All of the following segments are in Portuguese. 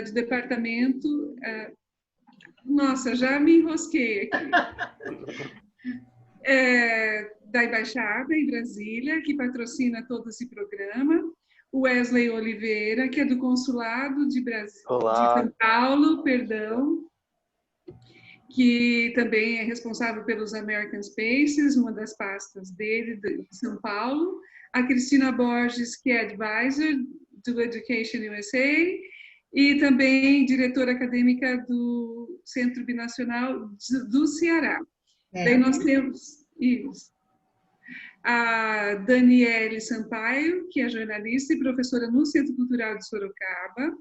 do departamento... nossa, já me enrosquei aqui. Da Embaixada em Brasília, que patrocina todo esse programa. O Wesley Oliveira, que é do Consulado de São Paulo, perdão, que também é responsável pelos American Spaces, uma das pastas dele, de São Paulo. A Cristina Borges, que é advisor do Education USA, e também diretora acadêmica do Centro Binacional do Ceará. Daí nós temos isso. A Daniele Sampaio, que é jornalista e professora no Centro Cultural de Sorocaba.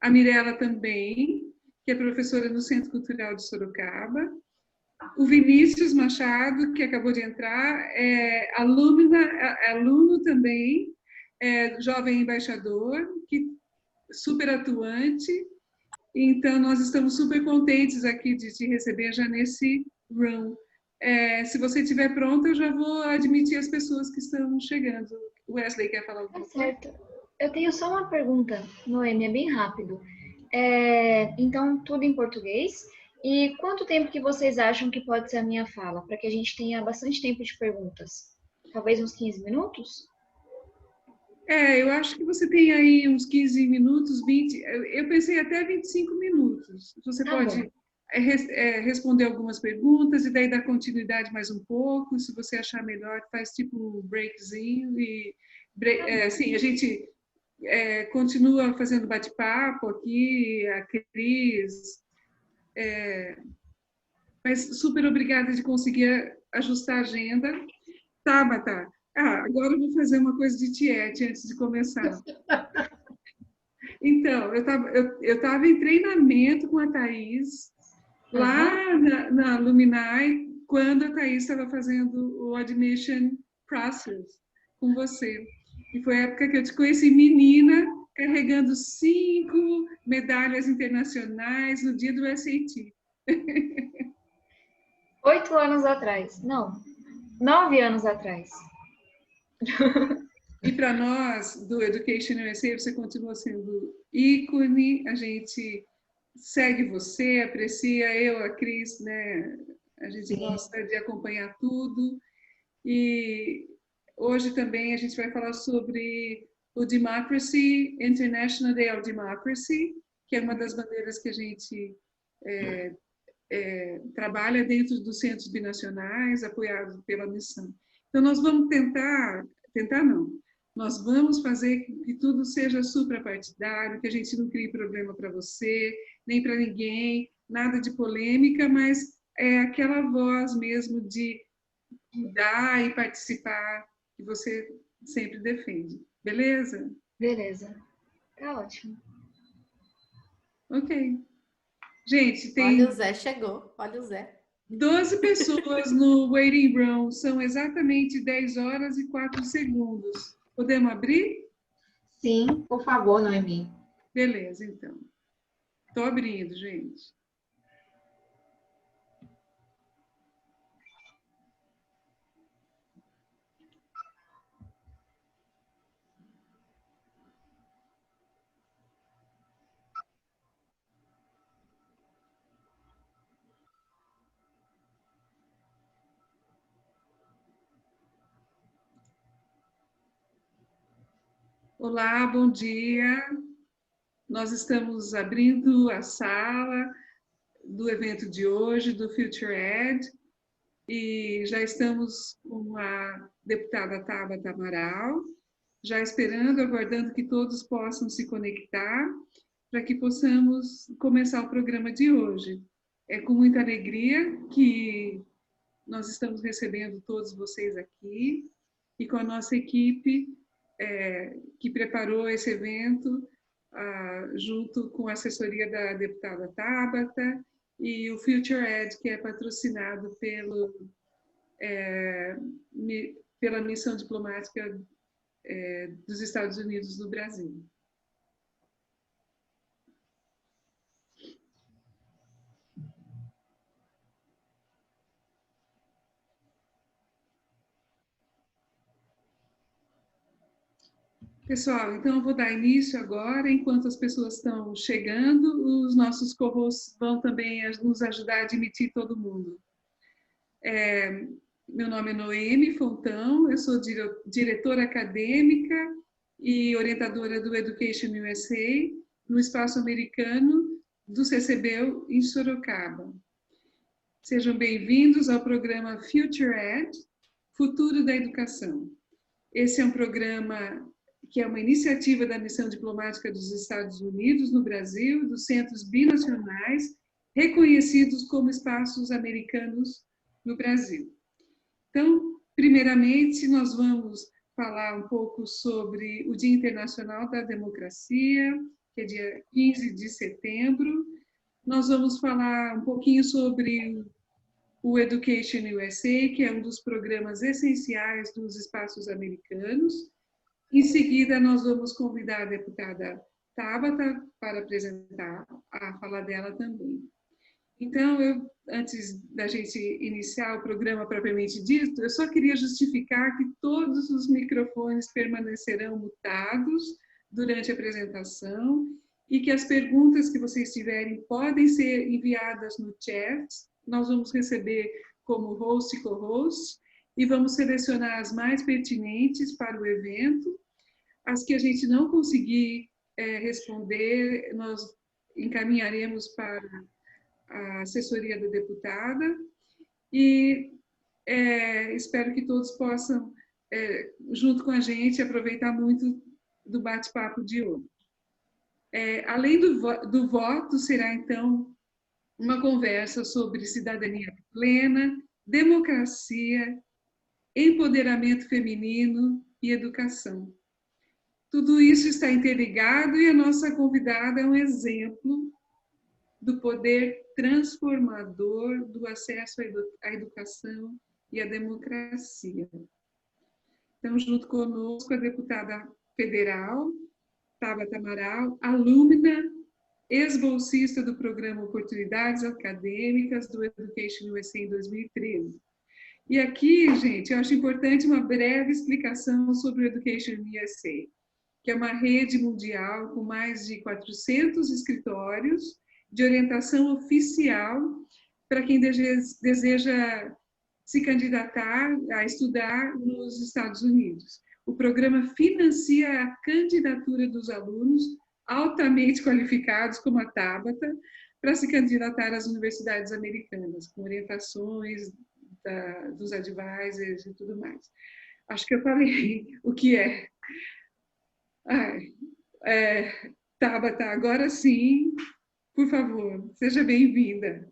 A Mirella também, que é professora no Centro Cultural de Sorocaba. O Vinícius Machado, que acabou de entrar, é aluno também, jovem embaixador, super atuante. Então, nós estamos super contentes aqui de te receber já nesse room. Se você estiver pronta, eu já vou admitir as pessoas que estão chegando. O Wesley quer falar alguma coisa? Certo. Eu tenho só uma pergunta, Noemi, é bem rápido. Então, tudo em português. E quanto tempo que vocês acham que pode ser a minha fala? Para que a gente tenha bastante tempo de perguntas. Talvez uns 15 minutos? Eu acho que você tem aí uns 15 minutos, 20. Eu pensei até 25 minutos. Você pode responder algumas perguntas e daí dar continuidade mais um pouco. Se você achar melhor, faz tipo um breakzinho. Sim, a gente continua fazendo bate-papo aqui, a Cris. Mas super obrigada de conseguir ajustar a agenda. Tabata, agora eu vou fazer uma coisa de tiete antes de começar. Então, eu estava em treinamento com a Thaís, lá na Luminai, quando a Thaís estava fazendo o admission process com você. E foi a época que eu te conheci menina, carregando 5 medalhas internacionais no dia do SAT. 8 anos atrás. Não, 9 anos atrás. E para nós, do Education USA, você continua sendo ícone, a gente segue você, aprecia, eu, a Cris, né? A gente gosta de acompanhar tudo. E hoje também a gente vai falar sobre o Democracy, International Day of Democracy, que é uma das bandeiras que a gente trabalha dentro dos centros binacionais, apoiados pela missão. Então, nós vamos tentar não, nós vamos fazer que tudo seja suprapartidário, que a gente não crie problema para você, nem para ninguém, nada de polêmica, mas é aquela voz mesmo de dar e participar que você sempre defende. Beleza? Beleza. Tá ótimo. Ok. Gente, Olha, o Zé chegou. Olha o Zé. 12 pessoas no waiting room, são exatamente 10 horas e 4 segundos. Podemos abrir? Sim, por favor, Noemi. Beleza, então. Estou abrindo, gente. Olá, bom dia. Nós estamos abrindo a sala do evento de hoje, do Future Ed, e já estamos com a deputada Tabata Amaral, já esperando, aguardando que todos possam se conectar, para que possamos começar o programa de hoje. É com muita alegria que nós estamos recebendo todos vocês aqui, e com a nossa equipe que preparou esse evento, junto com a assessoria da deputada Tabata e o Future Ed, que é patrocinado pela missão diplomática dos Estados Unidos no Brasil. Pessoal, então eu vou dar início agora, enquanto as pessoas estão chegando, os nossos co-hosts vão também nos ajudar a admitir todo mundo. Meu nome é Noemi Fontão, eu sou diretora acadêmica e orientadora do Education USA, no Espaço Americano do CCBEL em Sorocaba. Sejam bem-vindos ao programa Future Ed, Futuro da Educação. Esse é um programa que é uma iniciativa da Missão Diplomática dos Estados Unidos no Brasil, dos centros binacionais, reconhecidos como espaços americanos no Brasil. Então, primeiramente, nós vamos falar um pouco sobre o Dia Internacional da Democracia, que é dia 15 de setembro. Nós vamos falar um pouquinho sobre o Education USA, que é um dos programas essenciais dos espaços americanos. Em seguida, nós vamos convidar a deputada Tabata para apresentar a fala dela também. Então, antes da gente iniciar o programa propriamente dito, eu só queria justificar que todos os microfones permanecerão mutados durante a apresentação e que as perguntas que vocês tiverem podem ser enviadas no chat. Nós vamos receber como host e co-host e vamos selecionar as mais pertinentes para o evento. As que a gente não conseguir responder, nós encaminharemos para a assessoria da deputada e espero que todos possam, junto com a gente, aproveitar muito do bate-papo de hoje. Além do voto, será então uma conversa sobre cidadania plena, democracia, empoderamento feminino e educação. Tudo isso está interligado e a nossa convidada é um exemplo do poder transformador do acesso à educação e à democracia. Então, junto conosco, a deputada federal, Tabata Amaral, alumna, ex-bolsista do programa Oportunidades Acadêmicas do Education USA em 2013. E aqui, gente, eu acho importante uma breve explicação sobre o Education USA, que é uma rede mundial com mais de 400 escritórios de orientação oficial para quem deseja se candidatar a estudar nos Estados Unidos. O programa financia a candidatura dos alunos altamente qualificados, como a Tabata, para se candidatar às universidades americanas, com orientações dos advisors e tudo mais. Acho que eu falei o que é. Tabata, agora sim, por favor, seja bem-vinda.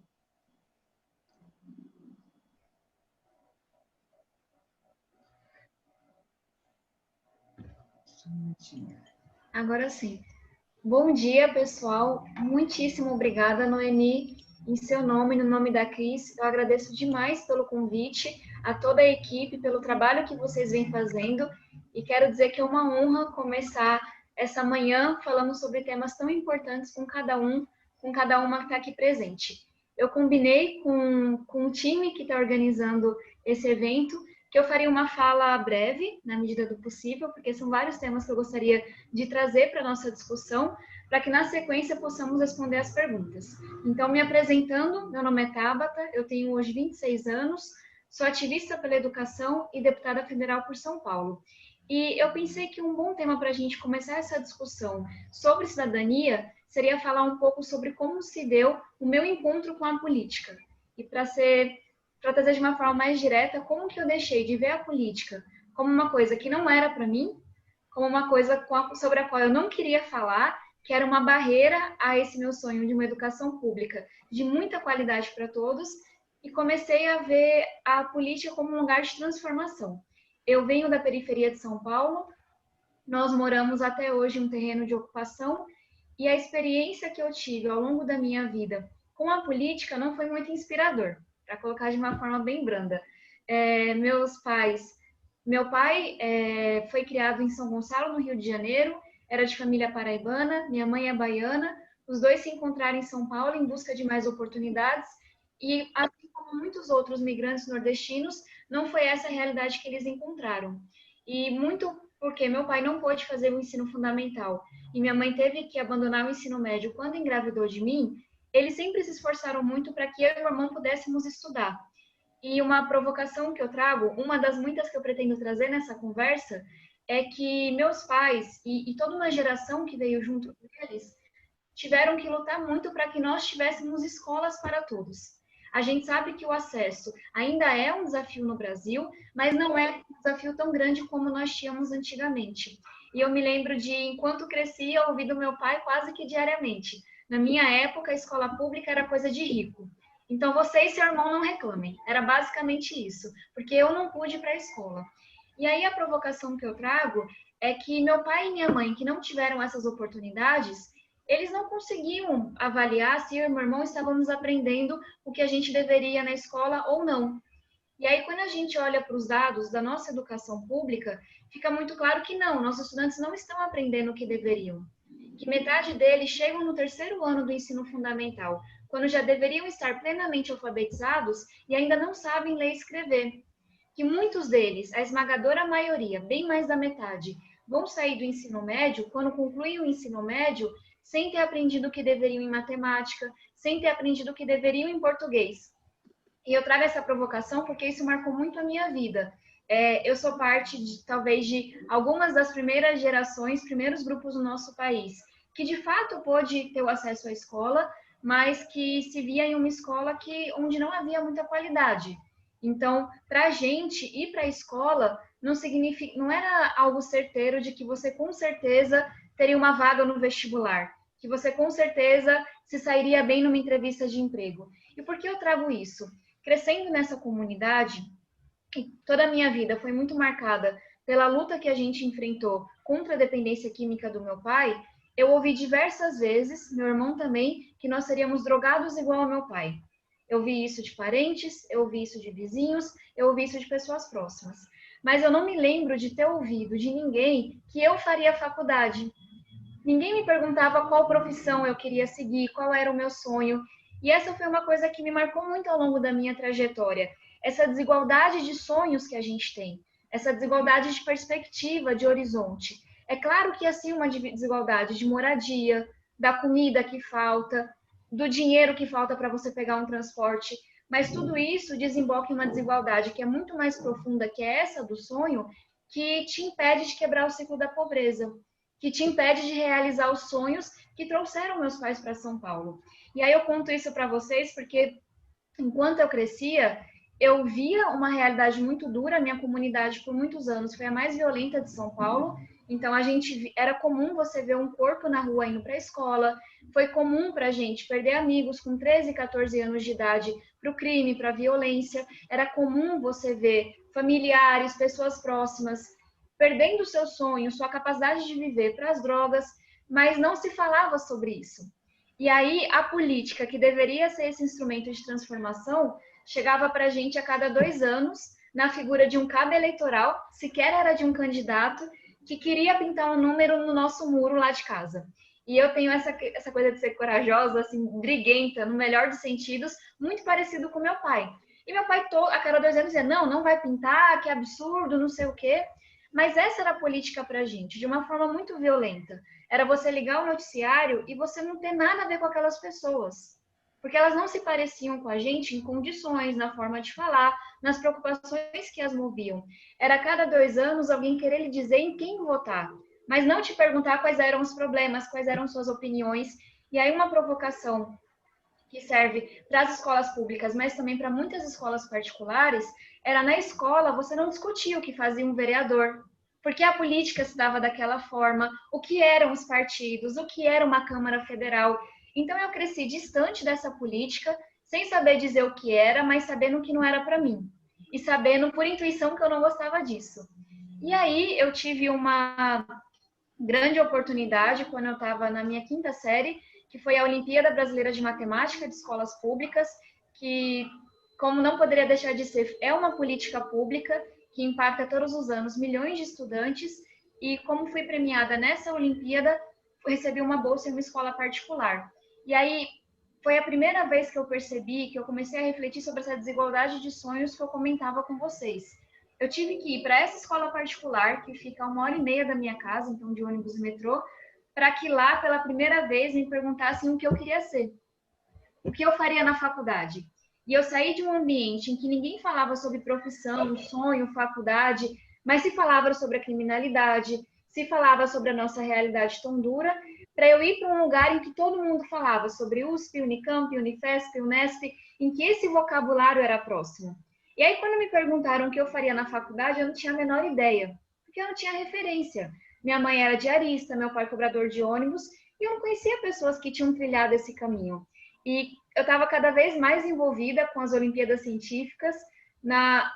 Agora sim. Bom dia, pessoal. Muitíssimo obrigada, Noemi. Em seu nome, no nome da Cris, eu agradeço demais pelo convite, a toda a equipe, pelo trabalho que vocês vêm fazendo, e quero dizer que é uma honra começar essa manhã falando sobre temas tão importantes com cada uma que está aqui presente. Eu combinei com o time que está organizando esse evento que eu faria uma fala breve, na medida do possível, porque são vários temas que eu gostaria de trazer para a nossa discussão, para que na sequência possamos responder as perguntas. Então, me apresentando, meu nome é Tabata, eu tenho hoje 26 anos, sou ativista pela educação e deputada federal por São Paulo. E eu pensei que um bom tema para a gente começar essa discussão sobre cidadania seria falar um pouco sobre como se deu o meu encontro com a política. E para trazer de uma forma mais direta, como que eu deixei de ver a política como uma coisa que não era para mim, como uma coisa sobre a qual eu não queria falar, que era uma barreira a esse meu sonho de uma educação pública de muita qualidade para todos, e comecei a ver a política como um lugar de transformação. Eu venho da periferia de São Paulo, nós moramos até hoje em um terreno de ocupação, e a experiência que eu tive ao longo da minha vida com a política não foi muito inspirador, para colocar de uma forma bem branda. Meu pai foi criado em São Gonçalo, no Rio de Janeiro, era de família paraibana, minha mãe é baiana, os dois se encontraram em São Paulo em busca de mais oportunidades, e assim como muitos outros migrantes nordestinos, não foi essa a realidade que eles encontraram. E muito porque meu pai não pôde fazer o ensino fundamental e minha mãe teve que abandonar o ensino médio quando engravidou de mim, eles sempre se esforçaram muito para que eu e meu irmão pudéssemos estudar. E uma provocação que eu trago, uma das muitas que eu pretendo trazer nessa conversa, é que meus pais e toda uma geração que veio junto deles tiveram que lutar muito para que nós tivéssemos escolas para todos. A gente sabe que o acesso ainda é um desafio no Brasil, mas não é um desafio tão grande como nós tínhamos antigamente. E eu me lembro de, enquanto crescia, ouvir do meu pai quase que diariamente. Na minha época, a escola pública era coisa de rico. Então, você e seu irmão não reclamem. Era basicamente isso, porque eu não pude ir para a escola. E aí, a provocação que eu trago é que meu pai e minha mãe, que não tiveram essas oportunidades, eles não conseguiam avaliar se eu e meu irmão estávamos aprendendo o que a gente deveria na escola ou não. E aí, quando a gente olha para os dados da nossa educação pública, fica muito claro que não, nossos estudantes não estão aprendendo o que deveriam. Que metade deles chegam no terceiro ano do ensino fundamental, quando já deveriam estar plenamente alfabetizados e ainda não sabem ler e escrever. Que muitos deles, a esmagadora maioria, bem mais da metade, vão sair do ensino médio, quando concluem o ensino médio, sem ter aprendido o que deveriam em matemática, sem ter aprendido o que deveriam em português. E eu trago essa provocação porque isso marcou muito a minha vida. Eu sou parte, talvez, de algumas das primeiras gerações, primeiros grupos do nosso país, que de fato pôde ter o acesso à escola, mas que se via em uma escola onde não havia muita qualidade. Então, para a gente ir para a escola não era algo certeiro de que você com certeza teria uma vaga no vestibular, que você com certeza se sairia bem numa entrevista de emprego. E por que eu trago isso? Crescendo nessa comunidade, toda a minha vida foi muito marcada pela luta que a gente enfrentou contra a dependência química do meu pai. Eu ouvi diversas vezes, meu irmão também, que nós seríamos drogados igual ao meu pai. Eu vi isso de parentes, eu ouvi isso de vizinhos, eu ouvi isso de pessoas próximas. Mas eu não me lembro de ter ouvido de ninguém que eu faria faculdade. Ninguém me perguntava qual profissão eu queria seguir, qual era o meu sonho. E essa foi uma coisa que me marcou muito ao longo da minha trajetória. Essa desigualdade de sonhos que a gente tem, essa desigualdade de perspectiva, de horizonte. É claro que assim uma desigualdade de moradia, da comida que falta, do dinheiro que falta para você pegar um transporte, mas tudo isso desemboca em uma desigualdade que é muito mais profunda, que é essa do sonho, que te impede de quebrar o ciclo da pobreza, que te impede de realizar os sonhos que trouxeram meus pais para São Paulo. E aí eu conto isso para vocês porque, enquanto eu crescia, eu via uma realidade muito dura. A minha comunidade, por muitos anos, foi a mais violenta de São Paulo. Então, era comum você ver um corpo na rua indo para a escola. Foi comum para a gente perder amigos com 13, 14 anos de idade para o crime, para a violência. Era comum você ver familiares, pessoas próximas, perdendo seu sonho, sua capacidade de viver para as drogas, mas não se falava sobre isso. E aí, a política, que deveria ser esse instrumento de transformação, chegava para a gente a cada 2 anos, na figura de um cabo eleitoral, sequer era de um candidato, que queria pintar um número no nosso muro lá de casa. E eu tenho essa coisa de ser corajosa, assim, briguenta, no melhor dos sentidos, muito parecido com meu pai. E meu pai, a cada 2 anos, dizia, não vai pintar, que absurdo, não sei o quê. Mas essa era a política para a gente, de uma forma muito violenta. Era você ligar o noticiário e você não ter nada a ver com aquelas pessoas. Porque elas não se pareciam com a gente em condições, na forma de falar, nas preocupações que as moviam. Era a cada 2 anos alguém querer lhe dizer em quem votar, mas não te perguntar quais eram os problemas, quais eram suas opiniões. E aí uma provocação que serve para as escolas públicas, mas também para muitas escolas particulares, era na escola você não discutia o que fazia um vereador, porque a política se dava daquela forma, o que eram os partidos, o que era uma Câmara Federal. Então eu cresci distante dessa política, sem saber dizer o que era, mas sabendo que não era para mim. E sabendo por intuição que eu não gostava disso. E aí eu tive uma grande oportunidade quando eu estava na minha 5ª série, que foi a Olimpíada Brasileira de Matemática de Escolas Públicas, que, como não poderia deixar de ser, é uma política pública que impacta todos os anos milhões de estudantes, e como fui premiada nessa Olimpíada, recebi uma bolsa em uma escola particular. E aí foi a primeira vez que eu percebi, que eu comecei a refletir sobre essa desigualdade de sonhos que eu comentava com vocês. eu tive que ir para essa escola particular, que fica a 1h30 da minha casa, então de ônibus e metrô, para que lá, pela primeira vez, me perguntassem o que eu queria ser, o que eu faria na faculdade. E eu saí de um ambiente em que ninguém falava sobre profissão, sonho, faculdade, mas se falava sobre a criminalidade, se falava sobre a nossa realidade tão dura, para eu ir para um lugar em que todo mundo falava sobre USP, Unicamp, Unifesp, Unesp, em que esse vocabulário era próximo. E aí, quando me perguntaram o que eu faria na faculdade, eu não tinha a menor ideia, porque eu não tinha referência. Minha mãe era diarista, meu pai cobrador de ônibus, e eu não conhecia pessoas que tinham trilhado esse caminho. E eu estava cada vez mais envolvida com as Olimpíadas Científicas.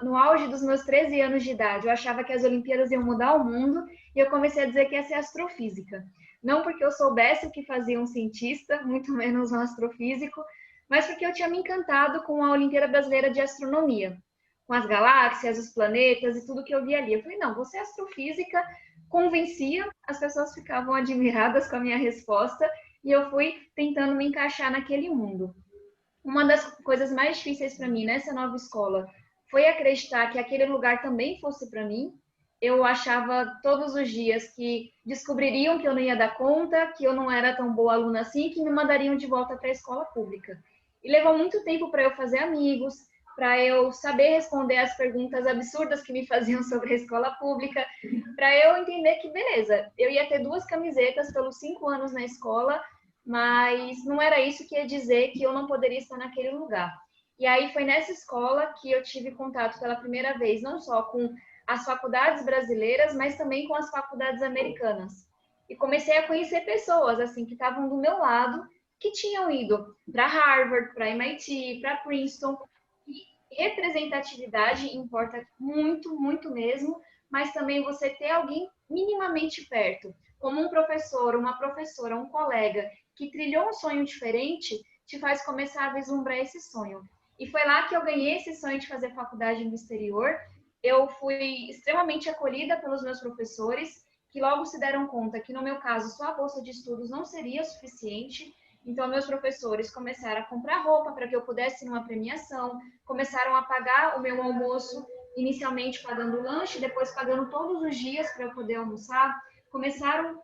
No auge dos meus 13 anos de idade, eu achava que as Olimpíadas iam mudar o mundo e eu comecei a dizer que ia ser astrofísica. Não porque eu soubesse o que fazia um cientista, muito menos um astrofísico, mas porque eu tinha me encantado com a Olimpíada Brasileira de Astronomia, com as galáxias, os planetas e tudo que eu via ali. Eu falei, não, vou ser astrofísica, convencia, as pessoas ficavam admiradas com a minha resposta e eu fui tentando me encaixar naquele mundo. Uma das coisas mais difíceis para mim nessa nova escola foi acreditar que aquele lugar também fosse para mim. Eu achava todos os dias que descobririam que eu não ia dar conta, que eu não era tão boa aluna assim, que me mandariam de volta para a escola pública. E levou muito tempo para eu fazer amigos, para eu saber responder as perguntas absurdas que me faziam sobre a escola pública, para eu entender que, beleza, eu ia ter 2 camisetas pelos 5 anos na escola, mas não era isso que ia dizer que eu não poderia estar naquele lugar. E aí foi nessa escola que eu tive contato pela primeira vez, não só com as faculdades brasileiras, mas também com as faculdades americanas. E comecei a conhecer pessoas assim que estavam do meu lado, que tinham ido para Harvard, para MIT, para Princeton. E representatividade importa muito, muito mesmo, mas também você ter alguém minimamente perto, como um professor, uma professora, um colega que trilhou um sonho diferente, te faz começar a vislumbrar esse sonho. E foi lá que eu ganhei esse sonho de fazer faculdade no exterior. Eu fui extremamente acolhida pelos meus professores, que logo se deram conta que, no meu caso, só a bolsa de estudos não seria suficiente. Então, meus professores começaram a comprar roupa para que eu pudesse ir numa premiação, começaram a pagar o meu almoço, inicialmente pagando o lanche, depois pagando todos os dias para eu poder almoçar, começaram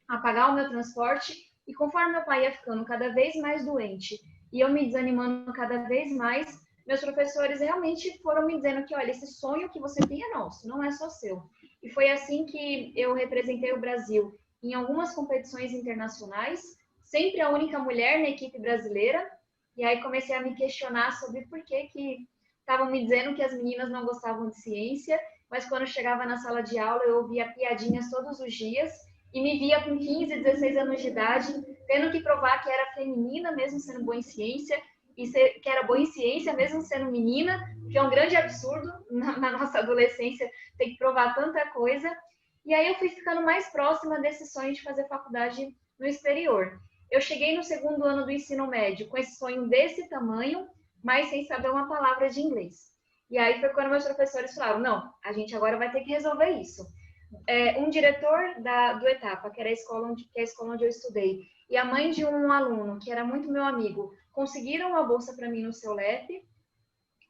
a pagar o meu transporte. E conforme meu pai ia ficando cada vez mais doente e eu me desanimando cada vez mais, meus professores realmente foram me dizendo que, olha, esse sonho que você tem é nosso, não é só seu. E foi assim que eu representei o Brasil em algumas competições internacionais, sempre a única mulher na equipe brasileira. E aí comecei a me questionar sobre por que estavam me dizendo que as meninas não gostavam de ciência, mas quando chegava na sala de aula eu ouvia piadinhas todos os dias e me via com 15, 16 anos de idade, tendo que provar que era feminina mesmo sendo boa em ciência, e que era boa em ciência mesmo sendo menina, que é um grande absurdo na nossa adolescência, ter que provar tanta coisa. E aí eu fui ficando mais próxima desse sonho de fazer faculdade no exterior. Eu cheguei no 2º ano do ensino médio com esse sonho desse tamanho, mas sem saber uma palavra de inglês. E aí foi quando meus professores falaram, não, a gente agora vai ter que resolver isso. Um diretor do Etapa, que é a escola onde eu estudei, e a mãe de um aluno, que era muito meu amigo, conseguiram uma bolsa para mim no seu LEP,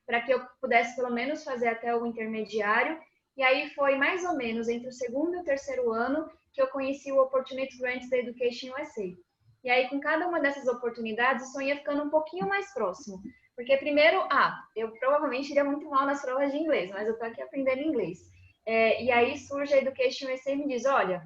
para que eu pudesse pelo menos fazer até o intermediário. E aí foi mais ou menos entre o 2º e o 3º ano que eu conheci o Opportunity Grants da Education USA. E aí, com cada uma dessas oportunidades, o sonho ia ficando um pouquinho mais próximo. Porque primeiro, eu provavelmente iria muito mal nas provas de inglês, mas eu estou aqui aprendendo inglês. E aí surge a Education USA e me diz, olha,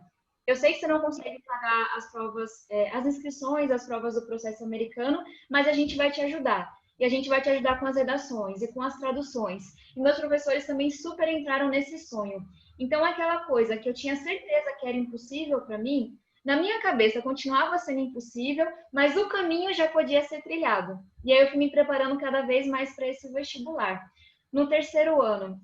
eu sei que você não consegue pagar as provas, as inscrições, as provas do processo americano, mas a gente vai te ajudar. E a gente vai te ajudar com as redações e com as traduções. E meus professores também super entraram nesse sonho. Então, aquela coisa que eu tinha certeza que era impossível para mim, na minha cabeça continuava sendo impossível, mas o caminho já podia ser trilhado. E aí eu fui me preparando cada vez mais para esse vestibular. No 3º ano,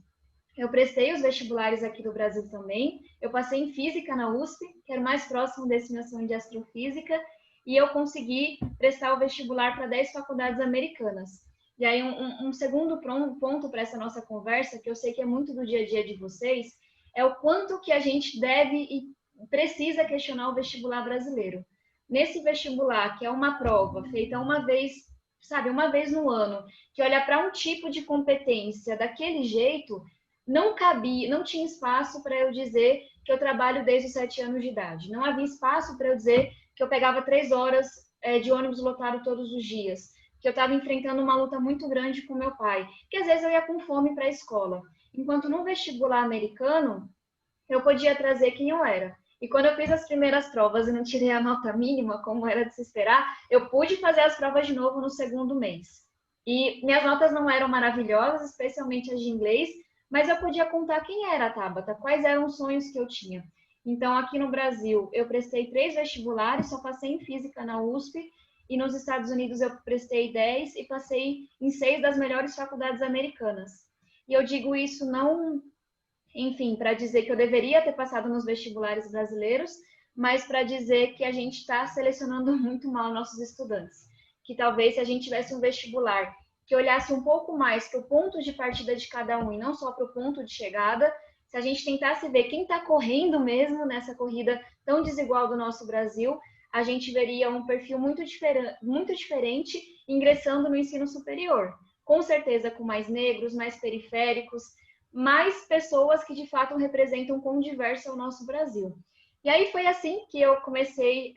eu prestei os vestibulares aqui do Brasil também. Eu passei em Física na USP, que era o mais próximo desse meu sonho de astrofísica, e eu consegui prestar o vestibular para 10 faculdades americanas. E aí um segundo ponto para essa nossa conversa, que eu sei que é muito do dia a dia de vocês, é o quanto que a gente deve e precisa questionar o vestibular brasileiro. Nesse vestibular, que é uma prova feita uma vez, sabe, uma vez no ano, que olha para um tipo de competência daquele jeito, não cabia, não tinha espaço para eu dizer que eu trabalho desde os 7 anos de idade. Não havia espaço para eu dizer que eu pegava 3 horas de ônibus lotado todos os dias, que eu estava enfrentando uma luta muito grande com meu pai, que às vezes eu ia com fome para a escola. Enquanto no vestibular americano, eu podia trazer quem eu era. E quando eu fiz as primeiras provas e não tirei a nota mínima, como era de se esperar, eu pude fazer as provas de novo no segundo mês. E minhas notas não eram maravilhosas, especialmente as de inglês, mas eu podia contar quem era a Tabata, quais eram os sonhos que eu tinha. Então, aqui no Brasil, eu prestei 3 vestibulares, só passei em física na USP, e nos Estados Unidos eu prestei 10 e passei em 6 das melhores faculdades americanas. E eu digo isso não, enfim, para dizer que eu deveria ter passado nos vestibulares brasileiros, mas para dizer que a gente está selecionando muito mal nossos estudantes. Que talvez se a gente tivesse um vestibular que olhasse um pouco mais para o ponto de partida de cada um e não só para o ponto de chegada, se a gente tentasse ver quem está correndo mesmo nessa corrida tão desigual do nosso Brasil, a gente veria um perfil muito diferente ingressando no ensino superior. Com certeza com mais negros, mais periféricos, mais pessoas que de fato representam quão diverso é o nosso Brasil. E aí foi assim que eu comecei,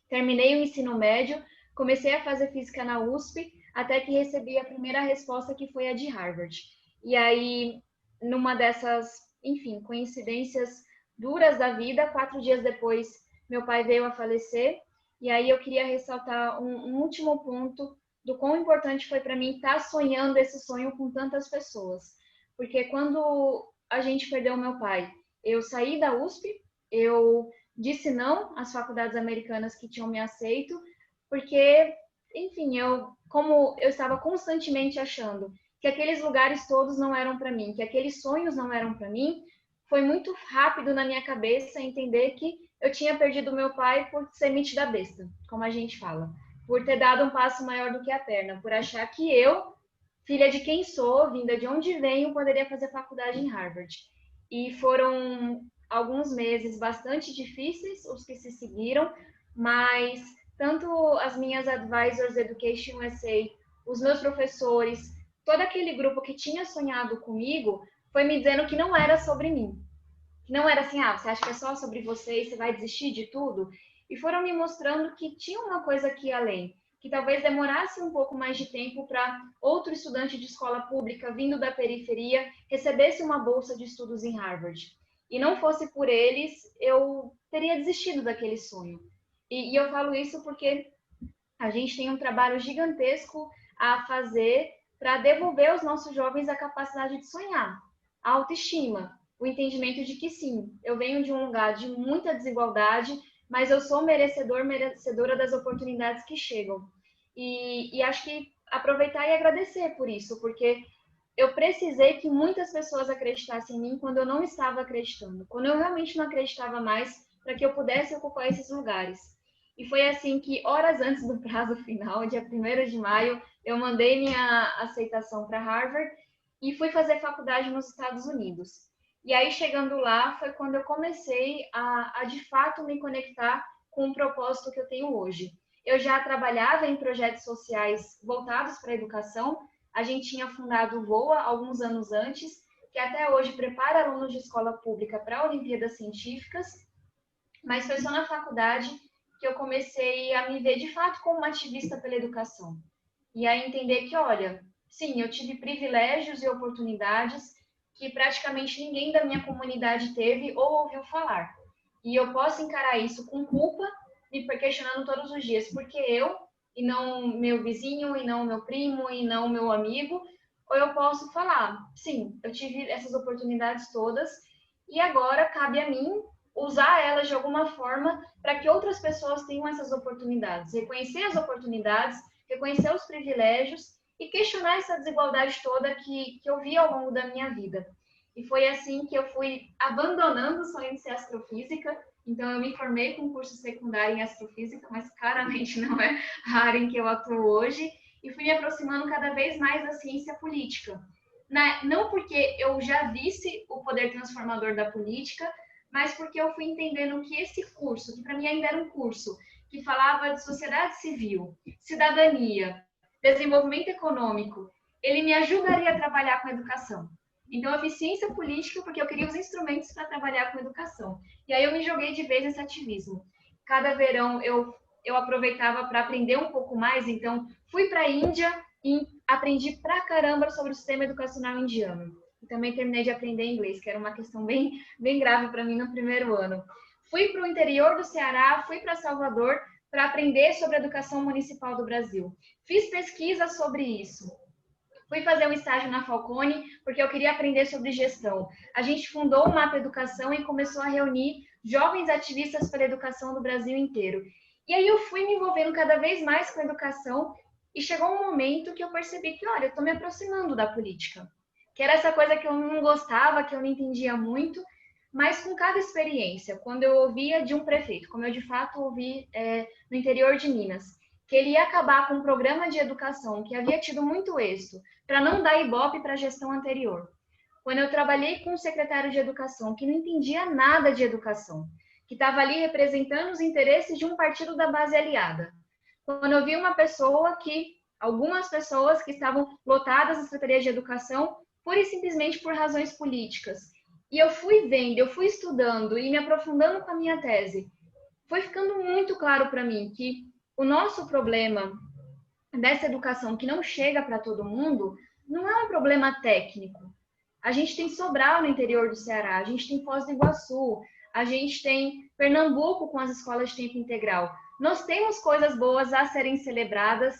terminei o ensino médio, comecei a fazer física na USP, até que recebi a primeira resposta, que foi a de Harvard. E aí, numa dessas, enfim, coincidências duras da vida, 4 dias depois, meu pai veio a falecer, e aí eu queria ressaltar um último ponto do quão importante foi para mim estar sonhando esse sonho com tantas pessoas. Porque quando a gente perdeu meu pai, eu saí da USP, eu disse não às faculdades americanas que tinham me aceito, porque, enfim, como eu estava constantemente achando que aqueles lugares todos não eram para mim, que aqueles sonhos não eram para mim, foi muito rápido na minha cabeça entender que eu tinha perdido meu pai por ser metida besta, como a gente fala, por ter dado um passo maior do que a perna, por achar que eu, filha de quem sou, vinda de onde venho, poderia fazer faculdade em Harvard. E foram alguns meses bastante difíceis os que se seguiram, mas tanto as minhas advisors Education USA, os meus professores, todo aquele grupo que tinha sonhado comigo, foi me dizendo que não era sobre mim. Que não era assim, você acha que é só sobre você e você vai desistir de tudo? E foram me mostrando que tinha uma coisa aqui além, que talvez demorasse um pouco mais de tempo para outro estudante de escola pública vindo da periferia recebesse uma bolsa de estudos em Harvard. E não fosse por eles, eu teria desistido daquele sonho. E eu falo isso porque a gente tem um trabalho gigantesco a fazer para devolver aos nossos jovens a capacidade de sonhar, a autoestima, o entendimento de que sim, eu venho de um lugar de muita desigualdade, mas eu sou merecedora das oportunidades que chegam. E acho que aproveitar e agradecer por isso, porque eu precisei que muitas pessoas acreditassem em mim quando eu não estava acreditando, quando eu realmente não acreditava mais, para que eu pudesse ocupar esses lugares. E foi assim que, horas antes do prazo final, dia 1º de maio, eu mandei minha aceitação para Harvard e fui fazer faculdade nos Estados Unidos. E aí, chegando lá, foi quando eu comecei a de fato me conectar com o propósito que eu tenho hoje. Eu já trabalhava em projetos sociais voltados para a educação. A gente tinha fundado o VOA alguns anos antes, que até hoje prepara alunos de escola pública para Olimpíadas Científicas, mas foi só na faculdade que eu comecei a me ver de fato como uma ativista pela educação. E a entender que, olha, sim, eu tive privilégios e oportunidades que praticamente ninguém da minha comunidade teve ou ouviu falar. E eu posso encarar isso com culpa, me questionando todos os dias, porque eu, e não meu vizinho, e não meu primo, e não meu amigo, ou eu posso falar, sim, eu tive essas oportunidades todas, e agora cabe a mim usar elas de alguma forma para que outras pessoas tenham essas oportunidades, reconhecer as oportunidades, reconhecer os privilégios e questionar essa desigualdade toda que eu vi ao longo da minha vida. E foi assim que eu fui abandonando o sonho de ser astrofísica. Então, eu me formei com curso secundário em astrofísica, mas claramente não é a área em que eu atuo hoje, e fui me aproximando cada vez mais da ciência política. Não porque eu já visse o poder transformador da política, mas porque eu fui entendendo que esse curso, que para mim ainda era um curso que falava de sociedade civil, cidadania, desenvolvimento econômico, ele me ajudaria a trabalhar com educação. Então, eu fiz ciência política porque eu queria os instrumentos para trabalhar com educação. E aí eu me joguei de vez nesse ativismo. Cada verão eu aproveitava para aprender um pouco mais, então fui para a Índia e aprendi pra caramba sobre o sistema educacional indiano. E também terminei de aprender inglês, que era uma questão bem grave para mim no primeiro ano. Fui para o interior do Ceará, fui para Salvador para aprender sobre a educação municipal do Brasil. Fiz pesquisa sobre isso. Fui fazer um estágio na Falcone, porque eu queria aprender sobre gestão. A gente fundou o Mapa Educação e começou a reunir jovens ativistas pela educação do Brasil inteiro. E aí eu fui me envolvendo cada vez mais com a educação e chegou um momento que eu percebi que, olha, eu estou me aproximando da política. Que era essa coisa que eu não gostava, que eu não entendia muito, mas com cada experiência, quando eu ouvia de um prefeito, como eu de fato ouvi no interior de Minas, que ele ia acabar com um programa de educação que havia tido muito êxito, para não dar ibope para a gestão anterior. Quando eu trabalhei com um secretário de educação que não entendia nada de educação, que estava ali representando os interesses de um partido da base aliada. Quando eu vi algumas pessoas que estavam lotadas na Secretaria de Educação, pura e simplesmente por razões políticas. E eu fui vendo, eu fui estudando e me aprofundando com a minha tese. Foi ficando muito claro para mim que o nosso problema dessa educação que não chega para todo mundo não é um problema técnico. A gente tem Sobral no interior do Ceará, a gente tem Foz do Iguaçu, a gente tem Pernambuco com as escolas de tempo integral. Nós temos coisas boas a serem celebradas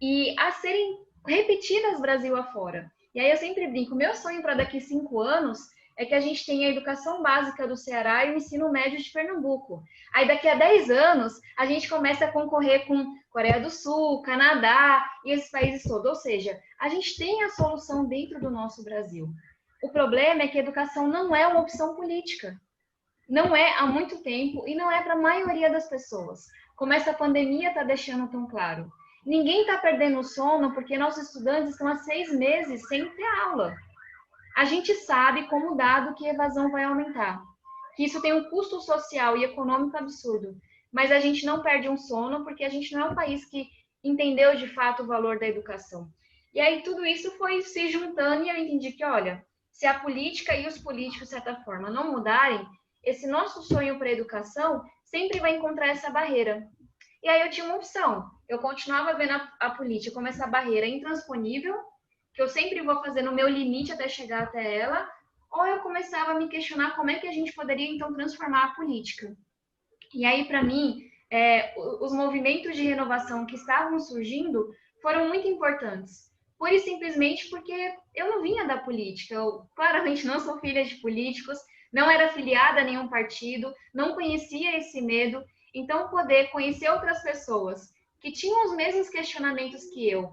e a serem repetidas Brasil afora. E aí eu sempre brinco, meu sonho para daqui 5 anos é que a gente tenha a educação básica do Ceará e o ensino médio de Pernambuco. Aí daqui a 10 anos a gente começa a concorrer com Coreia do Sul, Canadá e esses países todos. Ou seja, a gente tem a solução dentro do nosso Brasil. O problema é que a educação não é uma opção política. Não é há muito tempo e não é para a maioria das pessoas. Como essa pandemia está deixando tão claro. Ninguém está perdendo o sono porque nossos estudantes estão há 6 meses sem ter aula. A gente sabe como dado que a evasão vai aumentar, que isso tem um custo social e econômico absurdo, mas a gente não perde um sono porque a gente não é um país que entendeu de fato o valor da educação. E aí tudo isso foi se juntando e eu entendi que, olha, se a política e os políticos, de certa forma, não mudarem, esse nosso sonho para a educação sempre vai encontrar essa barreira. E aí eu tinha uma opção, eu continuava vendo a política como essa barreira intransponível, que eu sempre vou fazer no meu limite até chegar até ela, ou eu começava a me questionar como é que a gente poderia, então, transformar a política. E aí, para mim, os movimentos de renovação que estavam surgindo foram muito importantes. Pura e simplesmente porque eu não vinha da política, eu claramente não sou filha de políticos, não era afiliada a nenhum partido, não conhecia esse medo, então poder conhecer outras pessoas que tinham os mesmos questionamentos que eu,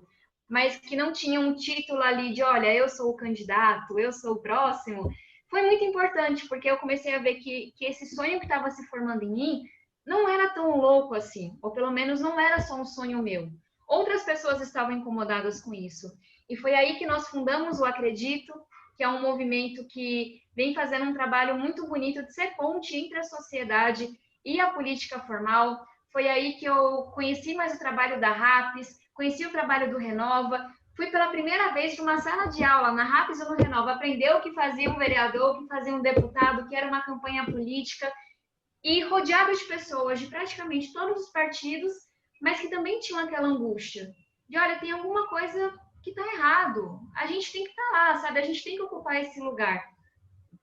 mas que não tinham um título ali de, olha, eu sou o candidato, eu sou o próximo, foi muito importante, porque eu comecei a ver que esse sonho que estava se formando em mim não era tão louco assim, ou pelo menos não era só um sonho meu. Outras pessoas estavam incomodadas com isso. E foi aí que nós fundamos o Acredito, que é um movimento que vem fazendo um trabalho muito bonito de ser ponte entre a sociedade e a política formal. Foi aí que eu conheci mais o trabalho da RAPES, conheci o trabalho do Renova, fui pela primeira vez de uma sala de aula na RAPES ou no Renova, aprender o que fazia um vereador, o que fazia um deputado, que era uma campanha política, e rodeado de pessoas de praticamente todos os partidos, mas que também tinham aquela angústia de, olha, tem alguma coisa que está errado, a gente tem que estar lá, sabe? A gente tem que ocupar esse lugar.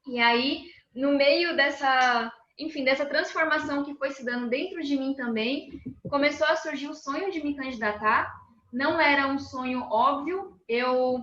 E aí, no meio dessa transformação que foi se dando dentro de mim também, começou a surgir o sonho de me candidatar. Não era um sonho óbvio, eu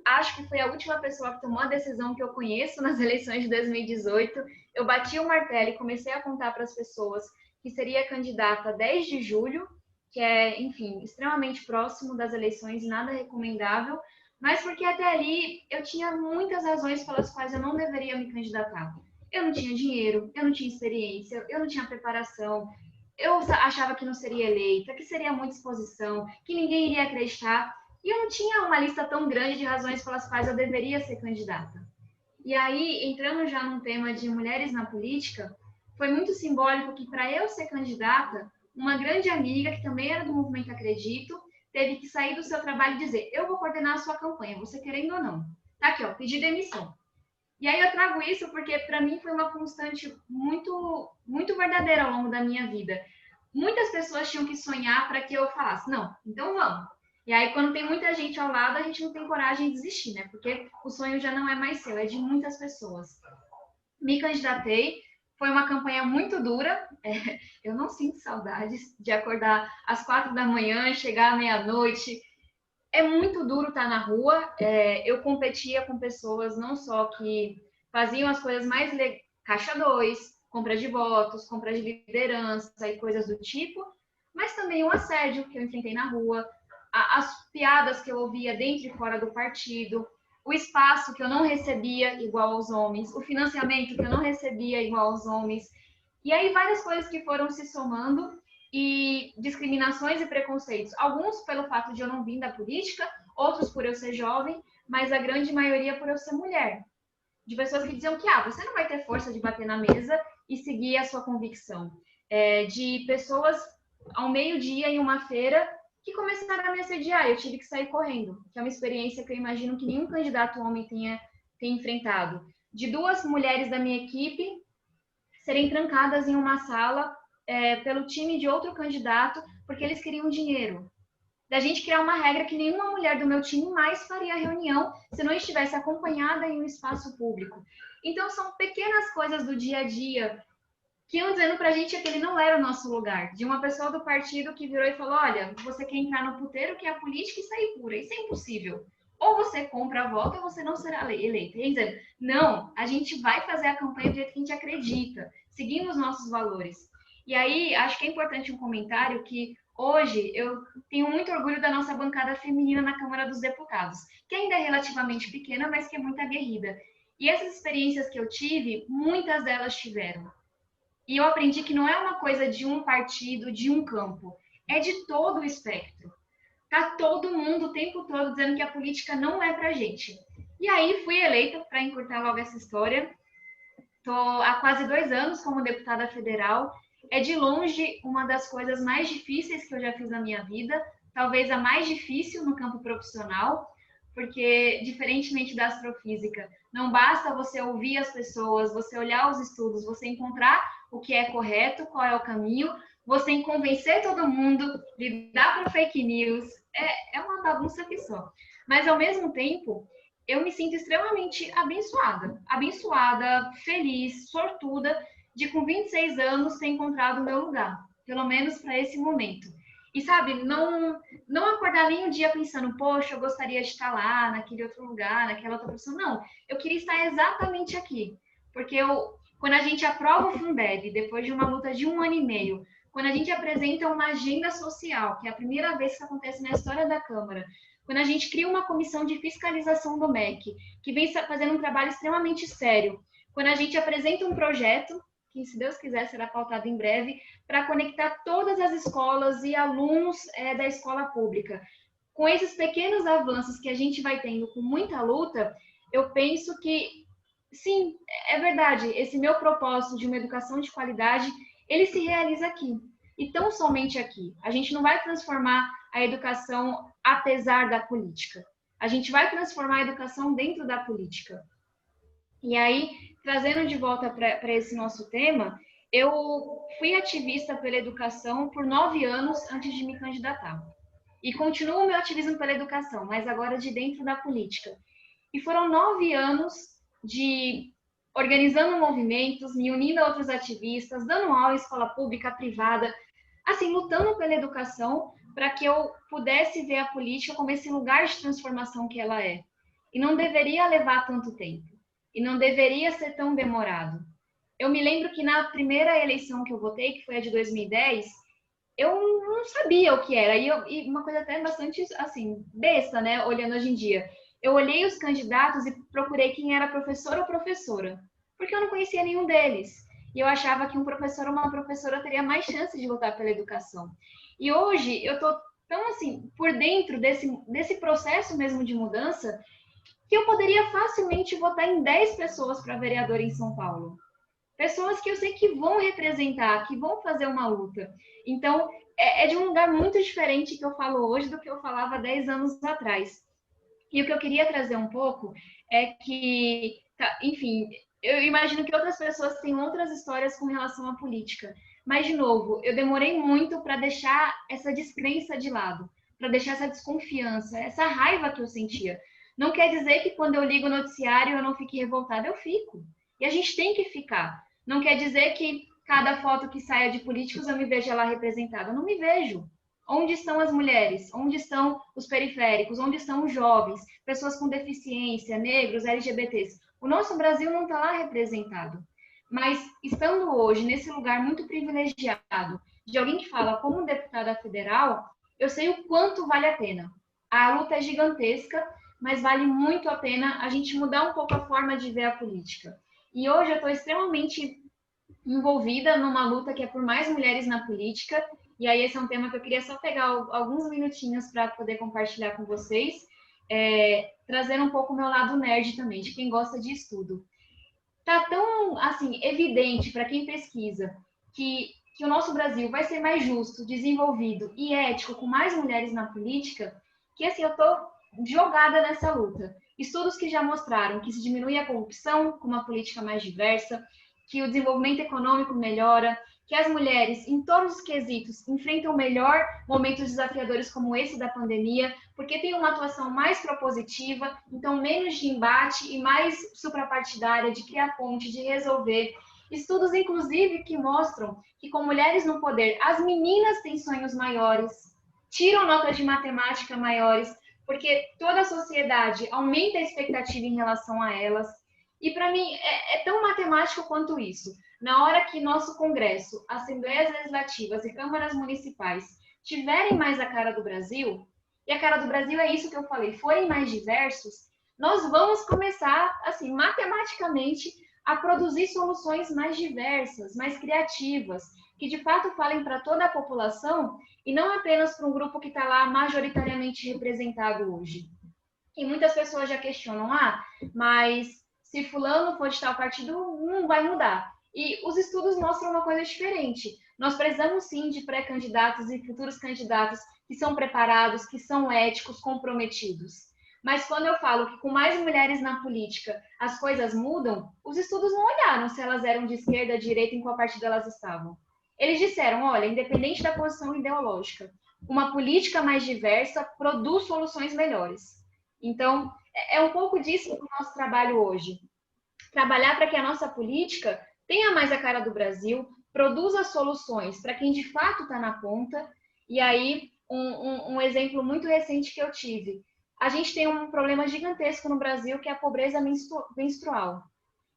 acho que foi a última pessoa que tomou a decisão que eu conheço nas eleições de 2018. Eu bati o martelo e comecei a contar para as pessoas que seria candidata 10 de julho, que é, enfim, extremamente próximo das eleições e nada recomendável, mas porque até ali eu tinha muitas razões pelas quais eu não deveria me candidatar. Eu não tinha dinheiro, eu não tinha experiência, eu não tinha preparação, eu achava que não seria eleita, que seria muita exposição, que ninguém iria acreditar, e eu não tinha uma lista tão grande de razões pelas quais eu deveria ser candidata. E aí, entrando já num tema de mulheres na política, foi muito simbólico que para eu ser candidata, uma grande amiga, que também era do Movimento Acredito, teve que sair do seu trabalho e dizer, eu vou coordenar a sua campanha, você querendo ou não. Tá aqui, ó, pedir demissão. E aí eu trago isso porque para mim foi uma constante muito, muito verdadeira ao longo da minha vida. Muitas pessoas tinham que sonhar para que eu falasse, não, então vamos. E aí quando tem muita gente ao lado, a gente não tem coragem de desistir, né? Porque o sonho já não é mais seu, é de muitas pessoas. Me candidatei, foi uma campanha muito dura. Eu não sinto saudades de acordar às 4 da manhã, chegar à meia-noite. É muito duro estar na rua. Eu competia com pessoas não só que faziam as coisas mais caixa 2, compra de votos, compra de liderança e coisas do tipo, mas também o assédio que eu enfrentei na rua, as piadas que eu ouvia dentro e fora do partido, o espaço que eu não recebia igual aos homens, o financiamento que eu não recebia igual aos homens. E aí várias coisas que foram se somando e discriminações e preconceitos. Alguns pelo fato de eu não vir da política, outros por eu ser jovem, mas a grande maioria por eu ser mulher. De pessoas que diziam que você não vai ter força de bater na mesa e seguir a sua convicção. De pessoas ao meio-dia em uma feira que começaram a me assediar. Eu tive que sair correndo, que é uma experiência que eu imagino que nenhum candidato homem tenha enfrentado. De 2 mulheres da minha equipe serem trancadas em uma sala pelo time de outro candidato, porque eles queriam dinheiro. Da gente criar uma regra que nenhuma mulher do meu time mais faria reunião se não estivesse acompanhada em um espaço público. Então, são pequenas coisas do dia a dia que iam dizendo pra gente que aquele não era o nosso lugar. De uma pessoa do partido que virou e falou, olha, você quer entrar no puteiro que é a política e sair pura. Isso é impossível. Ou você compra a volta ou você não será eleita. E dizendo, não, a gente vai fazer a campanha do jeito que a gente acredita, seguindo os nossos valores. E aí, acho que é importante um comentário que hoje eu tenho muito orgulho da nossa bancada feminina na Câmara dos Deputados, que ainda é relativamente pequena, mas que é muito aguerrida. E essas experiências que eu tive, muitas delas tiveram. E eu aprendi que não é uma coisa de um partido, de um campo, é de todo o espectro. Tá todo mundo o tempo todo dizendo que a política não é pra gente. E aí fui eleita, para encurtar logo essa história. Estou há quase 2 anos como deputada federal. É de longe uma das coisas mais difíceis que eu já fiz na minha vida, talvez a mais difícil no campo profissional, porque, diferentemente da astrofísica, não basta você ouvir as pessoas, você olhar os estudos, você encontrar o que é correto, qual é o caminho, você convencer todo mundo, lidar com fake news, é uma bagunça que só. Mas, ao mesmo tempo, eu me sinto extremamente abençoada, feliz, sortuda, de com 26 anos ter encontrado o meu lugar, pelo menos para esse momento. E sabe, não acordar nem um dia pensando, poxa, eu gostaria de estar lá, naquele outro lugar, naquela outra pessoa. Não, eu queria estar exatamente aqui. Porque quando a gente aprova o Fundeb, depois de uma luta de 1 ano e meio, quando a gente apresenta uma agenda social, que é a primeira vez que acontece na história da Câmara, quando a gente cria uma comissão de fiscalização do MEC, que vem fazendo um trabalho extremamente sério, quando a gente apresenta um projeto, que, se Deus quiser, será pautado em breve, para conectar todas as escolas e alunos da escola pública. Com esses pequenos avanços que a gente vai tendo com muita luta, eu penso que, sim, é verdade, esse meu propósito de uma educação de qualidade, ele se realiza aqui. E tão somente aqui. A gente não vai transformar a educação apesar da política. A gente vai transformar a educação dentro da política. E aí, trazendo de volta para esse nosso tema, eu fui ativista pela educação por 9 anos antes de me candidatar. E continuo o meu ativismo pela educação, mas agora de dentro da política. E foram 9 anos de organizando movimentos, me unindo a outros ativistas, dando aula em escola pública, privada, assim, lutando pela educação para que eu pudesse ver a política como esse lugar de transformação que ela é. E não deveria levar tanto tempo. E não deveria ser tão demorado. Eu me lembro que na primeira eleição que eu votei, que foi a de 2010, eu não sabia o que era. E uma coisa até bastante, assim, besta, né? Olhando hoje em dia. Eu olhei os candidatos e procurei quem era professor ou professora. Porque eu não conhecia nenhum deles. E eu achava que um professor ou uma professora teria mais chance de votar pela educação. E hoje eu tô tão, assim, por dentro desse processo mesmo de mudança, que eu poderia facilmente votar em 10 pessoas para vereador em São Paulo. Pessoas que eu sei que vão representar, que vão fazer uma luta. Então, é de um lugar muito diferente que eu falo hoje do que eu falava 10 anos atrás. E o que eu queria trazer um pouco é que, enfim, eu imagino que outras pessoas têm outras histórias com relação à política. Mas, de novo, eu demorei muito para deixar essa descrença de lado, para deixar essa desconfiança, essa raiva que eu sentia. Não quer dizer que quando eu ligo o noticiário eu não fique revoltada, eu fico. E a gente tem que ficar. Não quer dizer que cada foto que saia de políticos eu me veja lá representada. Eu não me vejo. Onde estão as mulheres? Onde estão os periféricos? Onde estão os jovens? Pessoas com deficiência, negros, LGBTs? O nosso Brasil não está lá representado. Mas estando hoje nesse lugar muito privilegiado, de alguém que fala como deputada federal, eu sei o quanto vale a pena. A luta é gigantesca, mas vale muito a pena a gente mudar um pouco a forma de ver a política. E hoje eu estou extremamente envolvida numa luta que é por mais mulheres na política, e aí esse é um tema que eu queria só pegar alguns minutinhos para poder compartilhar com vocês, trazendo um pouco o meu lado nerd também, de quem gosta de estudo. Tá tão, assim, evidente para quem pesquisa que o nosso Brasil vai ser mais justo, desenvolvido e ético com mais mulheres na política, que, assim, eu tô jogada nessa luta. Estudos que já mostraram que se diminui a corrupção com uma política mais diversa, que o desenvolvimento econômico melhora, que as mulheres, em todos os quesitos, enfrentam melhor momentos desafiadores como esse da pandemia, porque tem uma atuação mais propositiva, então menos de embate e mais suprapartidária, de criar ponte, de resolver. Estudos, inclusive, que mostram que com mulheres no poder, as meninas têm sonhos maiores, tiram notas de matemática maiores, porque toda a sociedade aumenta a expectativa em relação a elas. E para mim é tão matemático quanto isso. Na hora que nosso Congresso, Assembleias Legislativas e câmaras municipais tiverem mais a cara do Brasil, e a cara do Brasil é isso que eu falei, forem mais diversos, nós vamos começar, assim, matematicamente, a produzir soluções mais diversas, mais criativas, que de fato falem para toda a população e não apenas para um grupo que está lá majoritariamente representado hoje. E muitas pessoas já questionam, mas se fulano for de tal partido, não vai mudar. E os estudos mostram uma coisa diferente. Nós precisamos sim de pré-candidatos e futuros candidatos que são preparados, que são éticos, comprometidos. Mas quando eu falo que com mais mulheres na política as coisas mudam, os estudos não olharam se elas eram de esquerda, direita, em qual partido elas estavam. Eles disseram, olha, independente da posição ideológica, uma política mais diversa produz soluções melhores. Então, é um pouco disso o nosso trabalho hoje. Trabalhar para que a nossa política tenha mais a cara do Brasil, produza soluções para quem de fato está na ponta. E aí, um exemplo muito recente que eu tive. A gente tem um problema gigantesco no Brasil, que é a pobreza menstrual.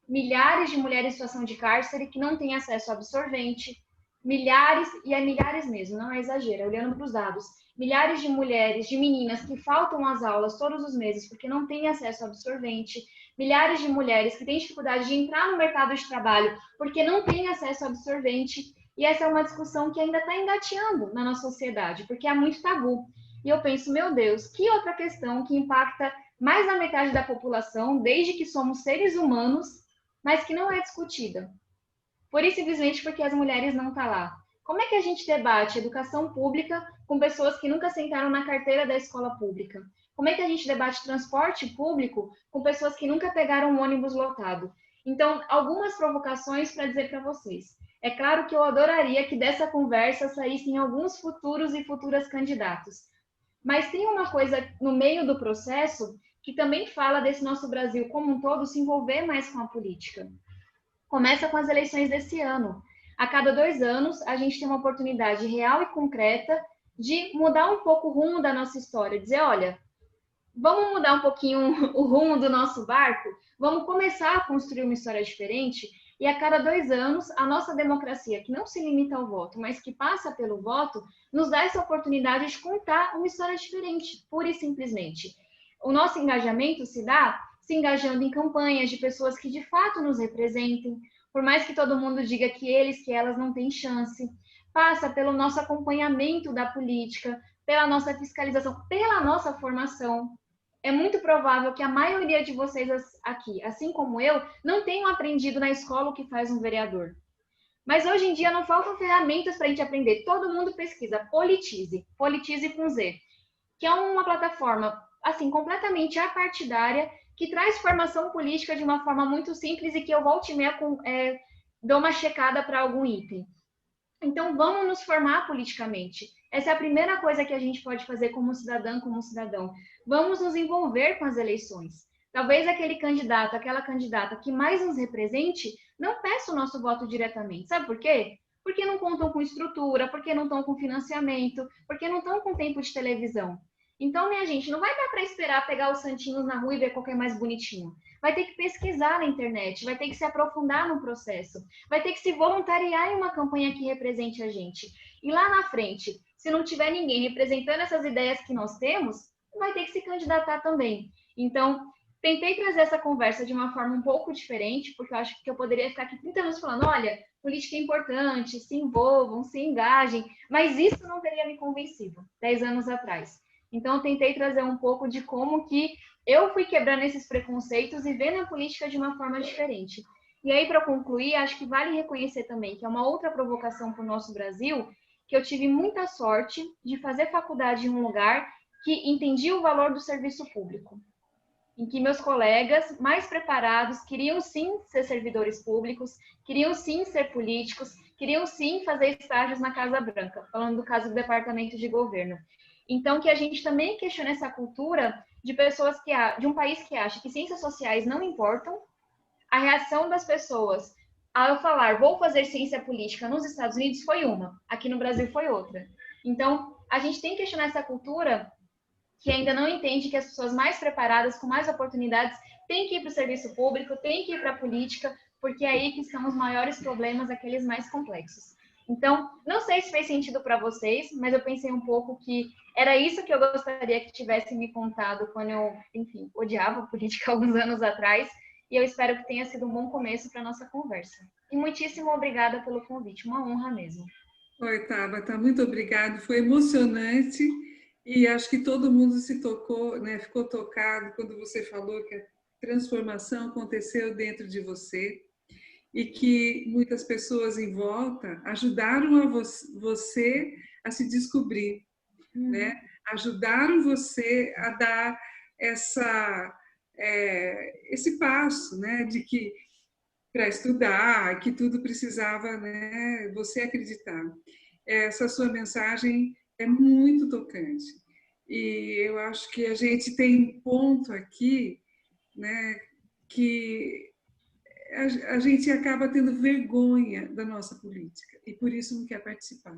Milhares de mulheres em situação de cárcere que não têm acesso a absorvente, milhares, e é milhares mesmo, não é exagero, olhando para os dados, milhares de mulheres, de meninas que faltam às aulas todos os meses porque não têm acesso a absorvente, milhares de mulheres que têm dificuldade de entrar no mercado de trabalho porque não têm acesso a absorvente, e essa é uma discussão que ainda está engateando na nossa sociedade, porque é muito tabu. E eu penso, meu Deus, que outra questão que impacta mais da metade da população, desde que somos seres humanos, mas que não é discutida. Pura e simplesmente porque as mulheres não estão lá. Como é que a gente debate educação pública com pessoas que nunca sentaram na carteira da escola pública? Como é que a gente debate transporte público com pessoas que nunca pegaram um ônibus lotado? Então, algumas provocações para dizer para vocês. É claro que eu adoraria que dessa conversa saíssem alguns futuros e futuras candidatos. Mas tem uma coisa no meio do processo que também fala desse nosso Brasil como um todo se envolver mais com a política. Começa com as eleições desse ano. A cada 2 anos, a gente tem uma oportunidade real e concreta de mudar um pouco o rumo da nossa história. Dizer, olha, vamos mudar um pouquinho o rumo do nosso barco? Vamos começar a construir uma história diferente? E a cada 2 anos, a nossa democracia, que não se limita ao voto, mas que passa pelo voto, nos dá essa oportunidade de contar uma história diferente, pura e simplesmente. O nosso engajamento se dá se engajando em campanhas de pessoas que de fato nos representem, por mais que todo mundo diga que eles, que elas não têm chance. Passa pelo nosso acompanhamento da política, pela nossa fiscalização, pela nossa formação. É muito provável que a maioria de vocês aqui, assim como eu, não tenham aprendido na escola o que faz um vereador. Mas hoje em dia não faltam ferramentas para a gente aprender. Todo mundo pesquisa, Politize com Z, que é uma plataforma assim, completamente apartidária, que traz formação política de uma forma muito simples e que eu volte e meia dou uma checada para algum item. Então, vamos nos formar politicamente. Essa é a primeira coisa que a gente pode fazer como cidadã, como cidadão. Vamos nos envolver com as eleições. Talvez aquele candidato, aquela candidata que mais nos represente, não peça o nosso voto diretamente. Sabe por quê? Porque não contam com estrutura, porque não estão com financiamento, porque não estão com tempo de televisão. Então, minha gente, não vai dar para esperar pegar os santinhos na rua e ver qual que é mais bonitinho. Vai ter que pesquisar na internet, vai ter que se aprofundar no processo, vai ter que se voluntariar em uma campanha que represente a gente. E lá na frente, se não tiver ninguém representando essas ideias que nós temos, vai ter que se candidatar também. Então, tentei trazer essa conversa de uma forma um pouco diferente, porque eu acho que eu poderia ficar aqui 30 anos falando, olha, política é importante, se envolvam, se engajem, mas isso não teria me convencido 10 anos atrás. Então, eu tentei trazer um pouco de como que eu fui quebrando esses preconceitos e vendo a política de uma forma diferente. E aí, para concluir, acho que vale reconhecer também que é uma outra provocação para o nosso Brasil, que eu tive muita sorte de fazer faculdade em um lugar que entendia o valor do serviço público, em que meus colegas mais preparados queriam sim ser servidores públicos, queriam sim ser políticos, queriam sim fazer estágios na Casa Branca, falando do caso do Departamento de Governo. Então, que a gente também questione essa cultura de pessoas de um país que acha que ciências sociais não importam. A reação das pessoas ao falar vou fazer ciência política nos Estados Unidos foi uma, aqui no Brasil foi outra. Então, a gente tem que questionar essa cultura que ainda não entende que as pessoas mais preparadas, com mais oportunidades, têm que ir para o serviço público, têm que ir para a política, porque é aí que estão os maiores problemas, aqueles mais complexos. Então, não sei se fez sentido para vocês, mas eu pensei um pouco que era isso que eu gostaria que tivesse me contado quando eu, enfim, odiava a política alguns anos atrás, e eu espero que tenha sido um bom começo para a nossa conversa. E muitíssimo obrigada pelo convite, uma honra mesmo. Oi, Tabata, muito obrigada, foi emocionante e acho que todo mundo se tocou, né, ficou tocado quando você falou que a transformação aconteceu dentro de você e que muitas pessoas em volta ajudaram a você a se descobrir, né? Ajudaram você a dar esse passo, né? De que para estudar, que tudo precisava, né? Você acreditar. Essa sua mensagem é muito tocante e eu acho que a gente tem um ponto aqui, né? Que a gente acaba tendo vergonha da nossa política e por isso não quer participar.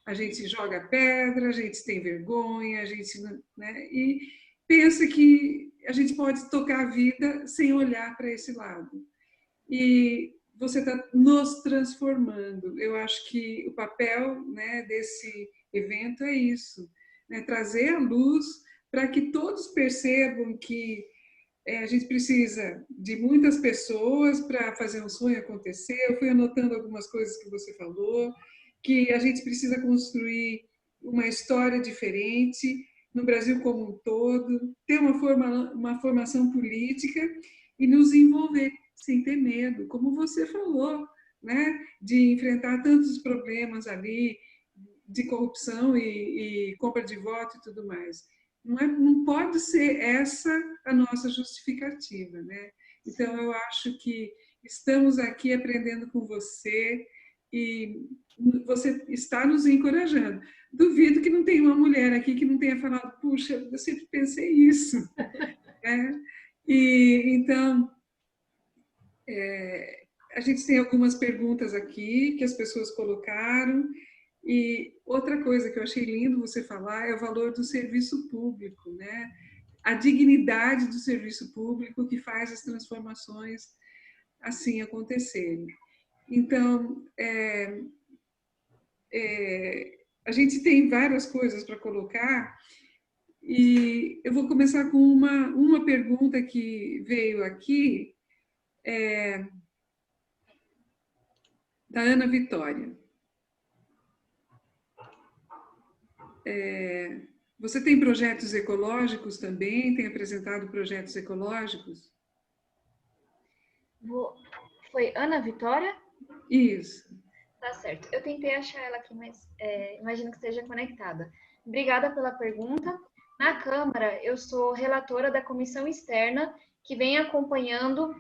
A gente joga pedra, a gente tem vergonha, a gente, né, e pensa que a gente pode tocar a vida sem olhar para esse lado. E você está nos transformando. Eu acho que o papel, né, desse evento é isso, né, trazer a luz para que todos percebam que a gente precisa de muitas pessoas para fazer um sonho acontecer. Eu fui anotando algumas coisas que você falou, que a gente precisa construir uma história diferente no Brasil como um todo, ter uma formação política e nos envolver sem ter medo, como você falou, né? De enfrentar tantos problemas ali, de corrupção e compra de voto e tudo mais. Não pode ser essa a nossa justificativa, né? Então, eu acho que estamos aqui aprendendo com você e você está nos encorajando. Duvido que não tenha uma mulher aqui que não tenha falado, puxa, eu sempre pensei isso. Né? E, então, a gente tem algumas perguntas aqui que as pessoas colocaram. E outra coisa que eu achei lindo você falar é o valor do serviço público, né? A dignidade do serviço público que faz as transformações assim acontecerem. Então, a gente tem várias coisas para colocar e eu vou começar com uma pergunta que veio aqui, da Ana Vitória. Você tem projetos ecológicos também? Tem apresentado projetos ecológicos? Foi Ana Vitória? Isso. Tá certo. Eu tentei achar ela aqui, mas imagino que esteja conectada. Obrigada pela pergunta. Na Câmara, eu sou relatora da comissão externa que vem acompanhando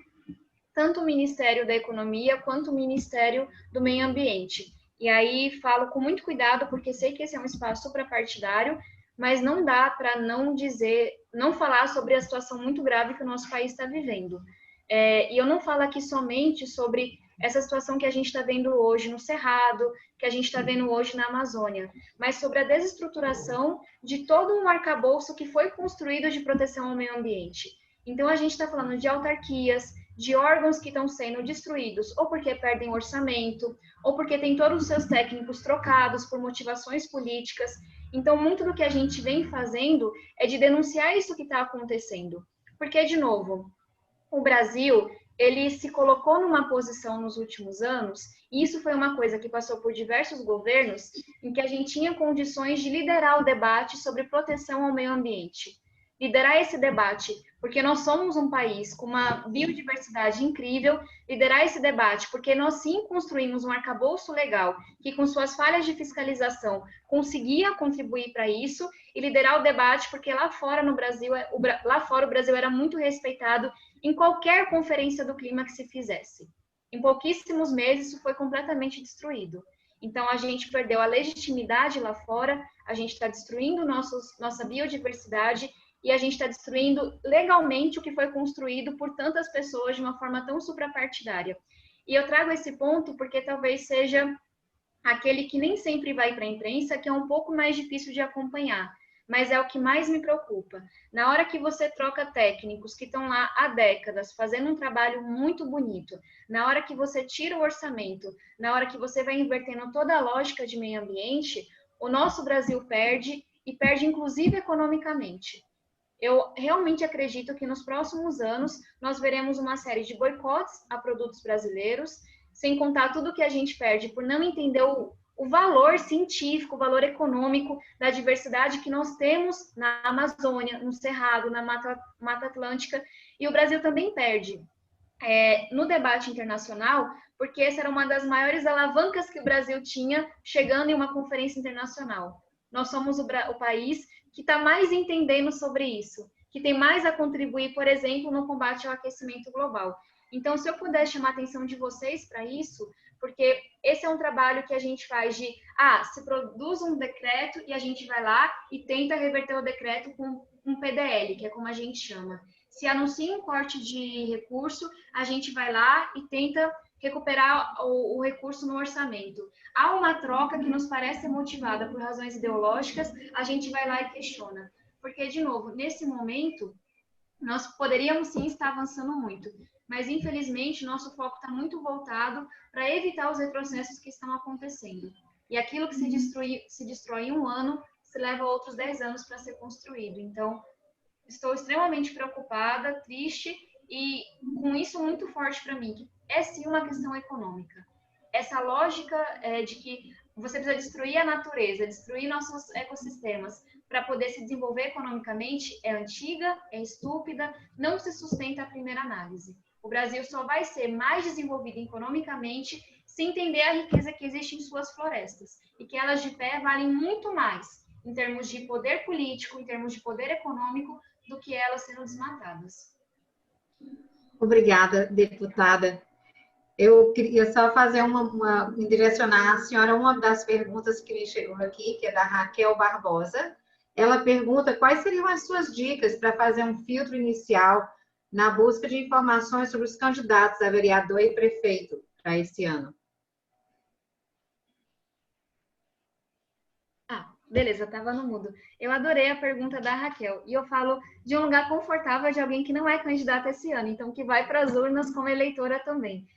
tanto o Ministério da Economia quanto o Ministério do Meio Ambiente. E aí falo com muito cuidado, porque sei que esse é um espaço suprapartidário, mas não dá para não falar sobre a situação muito grave que o nosso país está vivendo. E eu não falo aqui somente sobre essa situação que a gente está vendo hoje no Cerrado, que a gente está vendo hoje na Amazônia, mas sobre a desestruturação de todo um arcabouço que foi construído de proteção ao meio ambiente. Então, a gente está falando de autarquias, de órgãos que estão sendo destruídos, ou porque perdem orçamento, ou porque tem todos os seus técnicos trocados por motivações políticas. Então, muito do que a gente vem fazendo é de denunciar isso que está acontecendo. Porque, de novo, o Brasil, ele se colocou numa posição nos últimos anos, e isso foi uma coisa que passou por diversos governos, em que a gente tinha condições de liderar o debate sobre proteção ao meio ambiente. Liderar esse debate, porque nós somos um país com uma biodiversidade incrível, liderar esse debate, porque nós sim construímos um arcabouço legal, que com suas falhas de fiscalização conseguia contribuir para isso, e liderar o debate, porque lá fora no Brasil, lá fora o Brasil era muito respeitado em qualquer conferência do clima que se fizesse. Em pouquíssimos meses, isso foi completamente destruído. Então, a gente perdeu a legitimidade lá fora, a gente está destruindo nossa biodiversidade e a gente está destruindo legalmente o que foi construído por tantas pessoas de uma forma tão suprapartidária. E eu trago esse ponto porque talvez seja aquele que nem sempre vai para a imprensa, que é um pouco mais difícil de acompanhar, mas é o que mais me preocupa. Na hora que você troca técnicos que estão lá há décadas, fazendo um trabalho muito bonito, na hora que você tira o orçamento, na hora que você vai invertendo toda a lógica de meio ambiente, o nosso Brasil perde, e perde inclusive economicamente. Eu realmente acredito que nos próximos anos nós veremos uma série de boicotes a produtos brasileiros, sem contar tudo que a gente perde por não entender o valor científico, o valor econômico da diversidade que nós temos na Amazônia, no Cerrado, na Mata Atlântica, e o Brasil também perde no debate internacional, porque essa era uma das maiores alavancas que o Brasil tinha chegando em uma conferência internacional. Nós somos o país que está mais entendendo sobre isso, que tem mais a contribuir, por exemplo, no combate ao aquecimento global. Então, se eu puder chamar a atenção de vocês para isso, porque esse é um trabalho que a gente faz de, se produz um decreto e a gente vai lá e tenta reverter o decreto com um PDL, que é como a gente chama. Se anuncia um corte de recurso, a gente vai lá e tenta recuperar o recurso no orçamento. Há uma troca que nos parece motivada por razões ideológicas, a gente vai lá e questiona. Porque, de novo, nesse momento, nós poderíamos sim estar avançando muito, mas infelizmente nosso foco está muito voltado para evitar os retrocessos que estão acontecendo. E aquilo que se destrói em um ano, se leva outros 10 anos para ser construído. Então, estou extremamente preocupada, triste e com isso muito forte para mim, que é sim uma questão econômica. Essa lógica de que você precisa destruir a natureza, destruir nossos ecossistemas para poder se desenvolver economicamente é antiga, é estúpida, não se sustenta a primeira análise. O Brasil só vai ser mais desenvolvido economicamente se entender a riqueza que existe em suas florestas e que elas de pé valem muito mais em termos de poder político, em termos de poder econômico, do que elas sendo desmatadas. Obrigada, deputada. Eu queria só fazer direcionar à senhora uma das perguntas que me chegou aqui, que é da Raquel Barbosa. Ela pergunta quais seriam as suas dicas para fazer um filtro inicial na busca de informações sobre os candidatos a vereador e prefeito para esse ano. Beleza, estava no mudo. Eu adorei a pergunta da Raquel. E eu falo de um lugar confortável de alguém que não é candidato esse ano, então que vai para as urnas como eleitora também.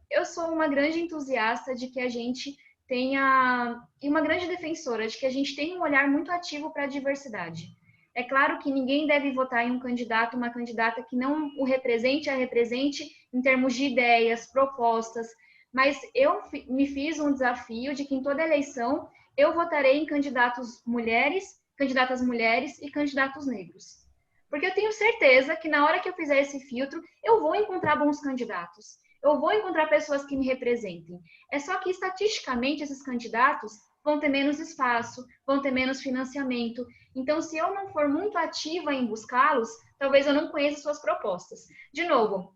Eu sou uma grande entusiasta de que a gente tenha, e uma grande defensora de que a gente tenha um olhar muito ativo para a diversidade. É claro que ninguém deve votar em um candidato, uma candidata que não o represente, a represente em termos de ideias, propostas, mas eu me fiz um desafio de que em toda eleição eu votarei em candidatas mulheres e candidatos negros. Porque eu tenho certeza que na hora que eu fizer esse filtro, eu vou encontrar bons candidatos. Eu vou encontrar pessoas que me representem. É só que, estatisticamente, esses candidatos vão ter menos espaço, vão ter menos financiamento. Então, se eu não for muito ativa em buscá-los, talvez eu não conheça suas propostas. De novo,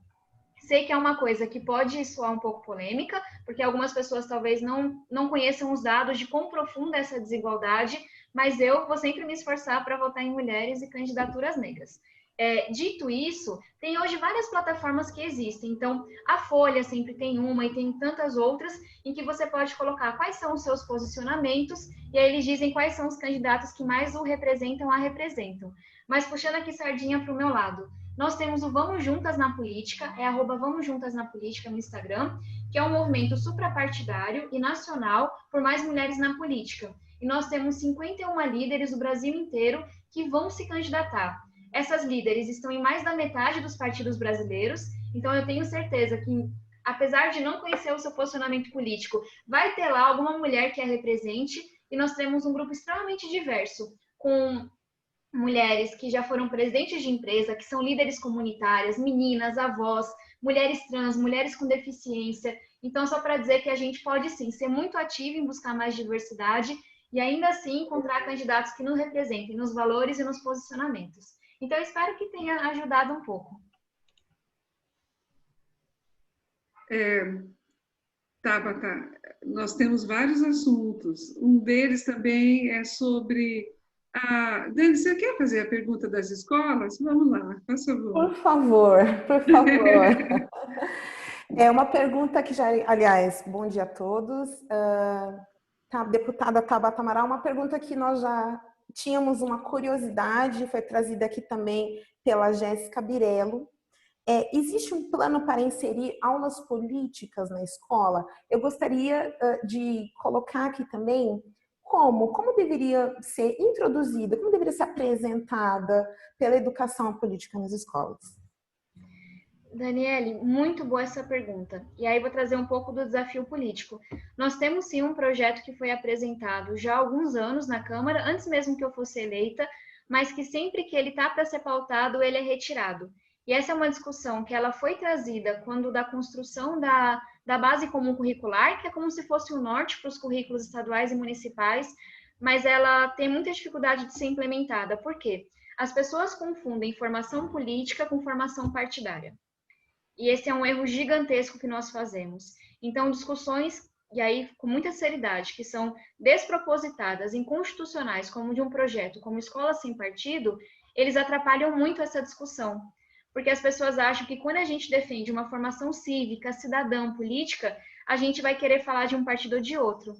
sei que é uma coisa que pode soar um pouco polêmica, porque algumas pessoas talvez não conheçam os dados de quão profunda é essa desigualdade, mas eu vou sempre me esforçar para votar em mulheres e candidaturas negras. Dito isso, tem hoje várias plataformas que existem. Então, a Folha sempre tem uma e tem tantas outras em que você pode colocar quais são os seus posicionamentos e aí eles dizem quais são os candidatos que mais o representam, a representam. Mas puxando aqui sardinha para o meu lado, nós temos o Vamos Juntas na Política, é @Vamos Juntas na Política no Instagram, que é um movimento suprapartidário e nacional por mais mulheres na política. E nós temos 51 líderes do Brasil inteiro que vão se candidatar. Essas líderes estão em mais da metade dos partidos brasileiros, então eu tenho certeza que, apesar de não conhecer o seu posicionamento político, vai ter lá alguma mulher que a represente, e nós temos um grupo extremamente diverso, com mulheres que já foram presidentes de empresa, que são líderes comunitárias, meninas, avós, mulheres trans, mulheres com deficiência. Então, só para dizer que a gente pode, sim, ser muito ativo em buscar mais diversidade e ainda assim encontrar candidatos que nos representem nos valores e nos posicionamentos. Então, eu espero que tenha ajudado um pouco. Tabata, nós temos vários assuntos. Um deles também é sobre... Dani, você quer fazer a pergunta das escolas? Vamos lá, por favor. Por favor, por favor. É uma pergunta que já... Aliás, bom dia a todos. Deputada Tabata Amaral, uma pergunta que nós já tínhamos uma curiosidade, foi trazida aqui também pela Jéssica Birello. Existe um plano para inserir aulas políticas na escola? Eu gostaria de colocar aqui também como deveria ser introduzida, como deveria ser apresentada pela educação política nas escolas. Daniele, muito boa essa pergunta. E aí vou trazer um pouco do desafio político. Nós temos sim um projeto que foi apresentado já há alguns anos na Câmara, antes mesmo que eu fosse eleita, mas que sempre que ele está para ser pautado, ele é retirado. E essa é uma discussão que ela foi trazida quando da construção da base comum curricular, que é como se fosse o norte para os currículos estaduais e municipais, mas ela tem muita dificuldade de ser implementada. Por quê? As pessoas confundem formação política com formação partidária. E esse é um erro gigantesco que nós fazemos. Então, discussões, e aí com muita seriedade, que são despropositadas, inconstitucionais, como de um projeto, como Escola Sem Partido, eles atrapalham muito essa discussão. Porque as pessoas acham que quando a gente defende uma formação cívica, cidadã, política, a gente vai querer falar de um partido ou de outro.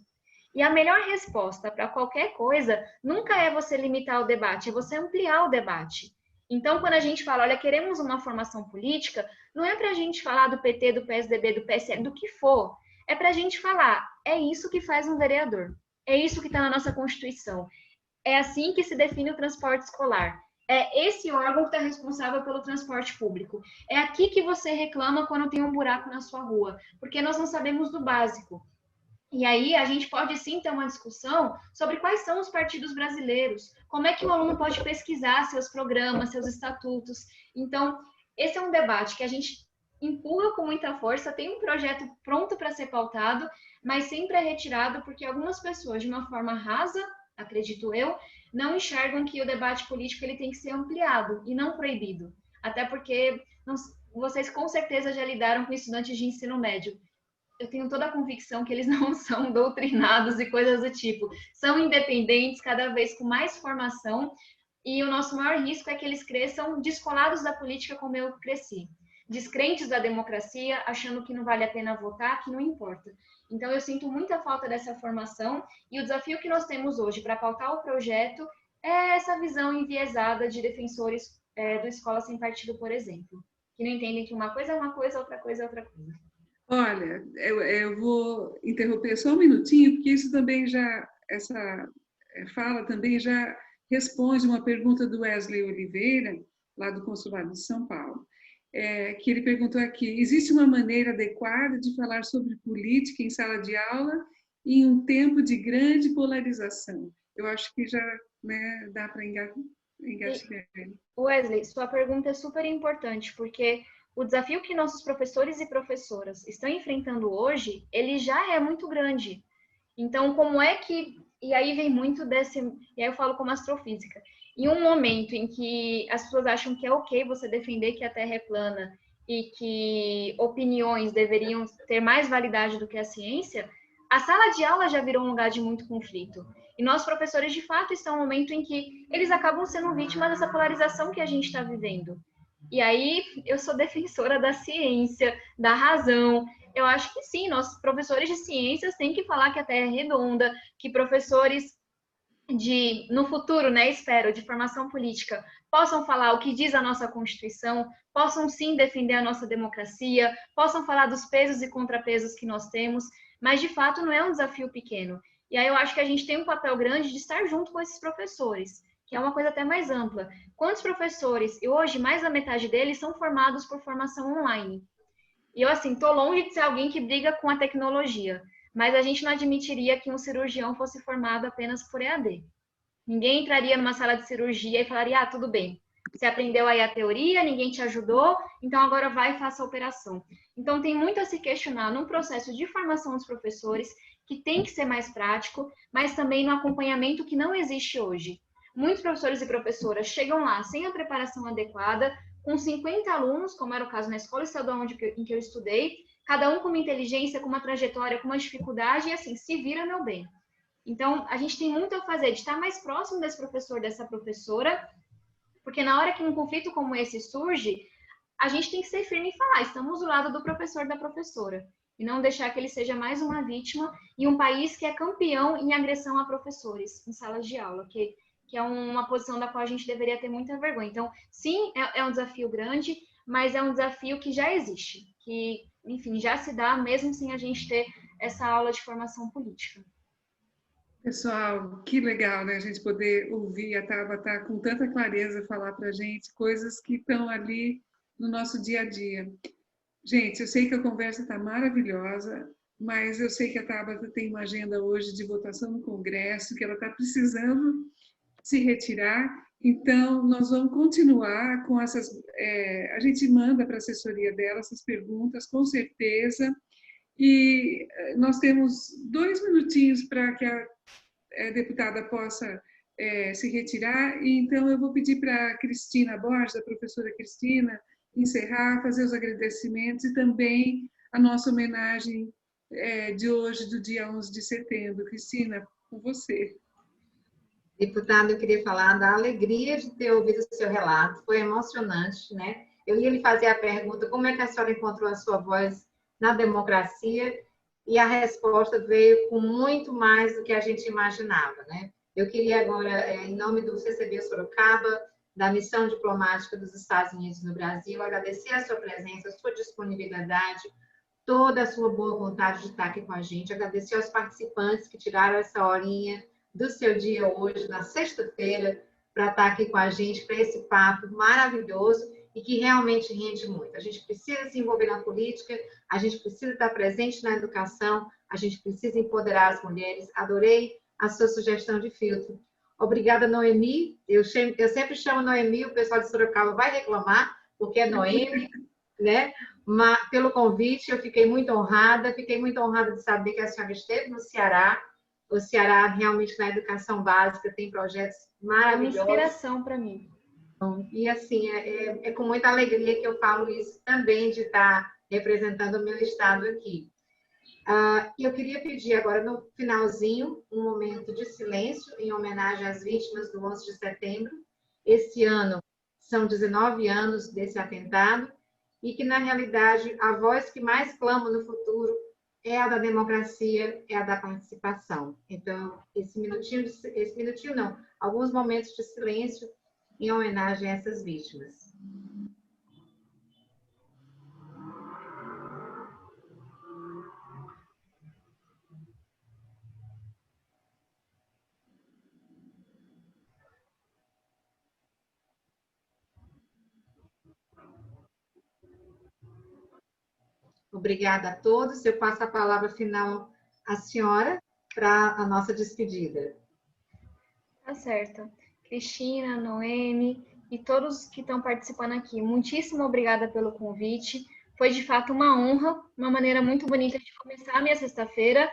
E a melhor resposta para qualquer coisa nunca é você limitar o debate, é você ampliar o debate. Então, quando a gente fala, olha, queremos uma formação política, não é para a gente falar do PT, do PSDB, do PSL, do que for. É para a gente falar, é isso que faz um vereador. É isso que está na nossa Constituição. É assim que se define o transporte escolar. É esse órgão que está responsável pelo transporte público. É aqui que você reclama quando tem um buraco na sua rua, porque nós não sabemos do básico. E aí a gente pode sim ter uma discussão sobre quais são os partidos brasileiros, como é que o aluno pode pesquisar seus programas, seus estatutos. Então, esse é um debate que a gente empurra com muita força, tem um projeto pronto para ser pautado, mas sempre é retirado porque algumas pessoas, de uma forma rasa, acredito eu, não enxergam que o debate político ele tem que ser ampliado e não proibido. Até porque vocês com certeza já lidaram com estudantes de ensino médio. Eu tenho toda a convicção que eles não são doutrinados e coisas do tipo. São independentes, cada vez com mais formação, e o nosso maior risco é que eles cresçam descolados da política como eu cresci. Descrentes da democracia, achando que não vale a pena votar, que não importa. Então, eu sinto muita falta dessa formação, e o desafio que nós temos hoje para pautar o projeto é essa visão enviesada de defensores do Escola Sem Partido, por exemplo, que não entendem que uma coisa é uma coisa, outra coisa é outra coisa. Olha, eu vou interromper só um minutinho, porque isso também essa fala também já responde uma pergunta do Wesley Oliveira, lá do Consulado de São Paulo, que ele perguntou aqui, existe uma maneira adequada de falar sobre política em sala de aula em um tempo de grande polarização? Eu acho que já dá para engatilhar. Wesley, sua pergunta é super importante, porque o desafio que nossos professores e professoras estão enfrentando hoje, ele já é muito grande. Então, como é que... E aí vem muito desse... E aí eu falo como astrofísica. Em um momento em que as pessoas acham que é ok você defender que a Terra é plana e que opiniões deveriam ter mais validade do que a ciência, a sala de aula já virou um lugar de muito conflito. E nós, professores, de fato, estão em um momento em que eles acabam sendo vítimas dessa polarização que a gente está vivendo. E aí, eu sou defensora da ciência, da razão. Eu acho que sim, nós, professores de ciências, têm que falar que a Terra é redonda, que professores no futuro, né, espero, de formação política, possam falar o que diz a nossa Constituição, possam sim defender a nossa democracia, possam falar dos pesos e contrapesos que nós temos, mas de fato não é um desafio pequeno. E aí eu acho que a gente tem um papel grande de estar junto com esses professores, que é uma coisa até mais ampla. Quantos professores, e hoje mais da metade deles, são formados por formação online? E eu, assim, tô longe de ser alguém que briga com a tecnologia, mas a gente não admitiria que um cirurgião fosse formado apenas por EAD. Ninguém entraria numa sala de cirurgia e falaria, ah, tudo bem, você aprendeu aí a teoria, ninguém te ajudou, então agora vai e faça a operação. Então tem muito a se questionar num processo de formação dos professores, que tem que ser mais prático, mas também no acompanhamento que não existe hoje. Muitos professores e professoras chegam lá sem a preparação adequada, com 50 alunos, como era o caso na escola estadual em que eu estudei, cada um com uma inteligência, com uma trajetória, com uma dificuldade, e assim, se vira, meu bem. Então, a gente tem muito a fazer de estar mais próximo desse professor, dessa professora, porque na hora que um conflito como esse surge, a gente tem que ser firme e falar, estamos do lado do professor, da professora, e não deixar que ele seja mais uma vítima em um país que é campeão em agressão a professores, em salas de aula, que é uma posição da qual a gente deveria ter muita vergonha. Então, sim, é um desafio grande, mas é um desafio que já existe, que, enfim, já se dá mesmo sem a gente ter essa aula de formação política. Pessoal, que legal, né? A gente poder ouvir a Tabata com tanta clareza falar para a gente coisas que estão ali no nosso dia a dia. Gente, eu sei que a conversa está maravilhosa, mas eu sei que a Tabata tem uma agenda hoje de votação no Congresso, que ela está precisando se retirar. Então, nós vamos continuar com essas... a gente manda para a assessoria dela essas perguntas, com certeza. E nós temos 2 minutinhos para que a deputada possa se retirar. E então, eu vou pedir para a Cristina Borges, a professora Cristina, encerrar, fazer os agradecimentos e também a nossa homenagem de hoje, do dia 11 de setembro. Cristina, com você. Deputada, eu queria falar da alegria de ter ouvido o seu relato, foi emocionante, né? Eu ia lhe fazer a pergunta, como é que a senhora encontrou a sua voz na democracia? E a resposta veio com muito mais do que a gente imaginava, né? Eu queria agora, em nome do CCB Sorocaba, da Missão Diplomática dos Estados Unidos no Brasil, agradecer a sua presença, a sua disponibilidade, toda a sua boa vontade de estar aqui com a gente, agradecer aos participantes que tiraram essa horinha do seu dia hoje, na sexta-feira, para estar aqui com a gente, para esse papo maravilhoso e que realmente rende muito. A gente precisa se envolver na política, a gente precisa estar presente na educação, a gente precisa empoderar as mulheres. Adorei a sua sugestão de filtro. Obrigada, Noemi. Eu sempre chamo Noemi, o pessoal de Sorocaba vai reclamar, porque é Noemi, né? Mas, pelo convite, eu fiquei muito honrada de saber que a senhora esteve no Ceará. O Ceará, realmente, na educação básica, tem projetos maravilhosos. É uma inspiração para mim. E, assim, é com muita alegria que eu falo isso também, de estar representando o meu estado aqui. E eu queria pedir agora, no finalzinho, um momento de silêncio em homenagem às vítimas do 11 de setembro. Esse ano são 19 anos desse atentado e que, na realidade, a voz que mais clama no futuro é a da democracia, é a da participação. Então, alguns momentos de silêncio em homenagem a essas vítimas. Obrigada a todos. Eu passo a palavra final à senhora para a nossa despedida. Tá certo. Cristina, Noemi e todos que estão participando aqui, muitíssimo obrigada pelo convite. Foi, de fato, uma honra, uma maneira muito bonita de começar a minha sexta-feira.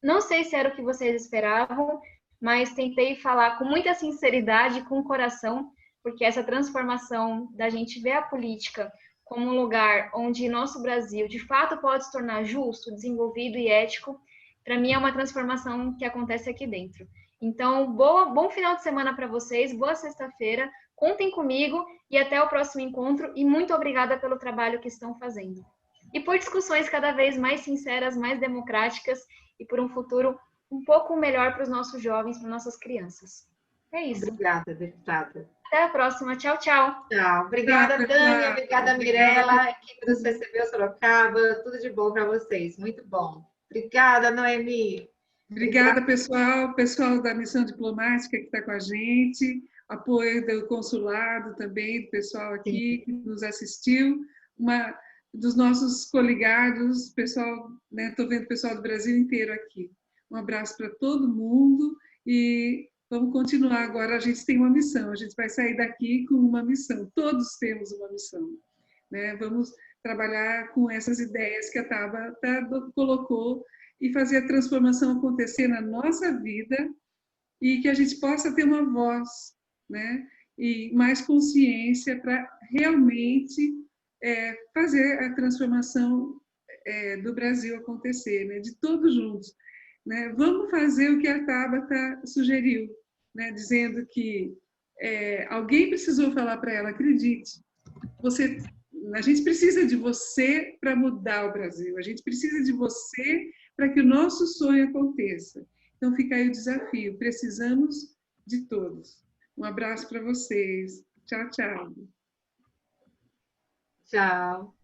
Não sei se era o que vocês esperavam, mas tentei falar com muita sinceridade, com o coração, porque essa transformação da gente ver a política como um lugar onde nosso Brasil de fato pode se tornar justo, desenvolvido e ético, para mim é uma transformação que acontece aqui dentro. Então, bom final de semana para vocês, boa sexta-feira, contem comigo e até o próximo encontro e muito obrigada pelo trabalho que estão fazendo. E por discussões cada vez mais sinceras, mais democráticas e por um futuro um pouco melhor para os nossos jovens, para nossas crianças. É isso. Obrigada, deputada. Até a próxima. Tchau, tchau. Tchau. Obrigada, Dani. Obrigada, Mirella. Equipe do CCB Sorocaba. Tudo de bom para vocês. Muito bom. Obrigada, Noemi. Obrigada, pessoal. Pessoal da Missão Diplomática que está com a gente. Apoio do consulado também, do pessoal aqui que nos assistiu. Dos nossos coligados, pessoal, né? Estou vendo o pessoal do Brasil inteiro aqui. Um abraço para todo mundo e vamos continuar agora. A gente tem uma missão, a gente vai sair daqui com uma missão. Todos temos uma missão, né? Vamos trabalhar com essas ideias que a Tabata colocou e fazer a transformação acontecer na nossa vida e que a gente possa ter uma voz, né? E mais consciência para realmente fazer a transformação do Brasil acontecer, né? De todos juntos. Né? Vamos fazer o que a Tabata sugeriu, né? Dizendo que alguém precisou falar para ela, acredite, a gente precisa de você para mudar o Brasil, a gente precisa de você para que o nosso sonho aconteça. Então fica aí o desafio, precisamos de todos. Um abraço para vocês. Tchau, tchau. Tchau.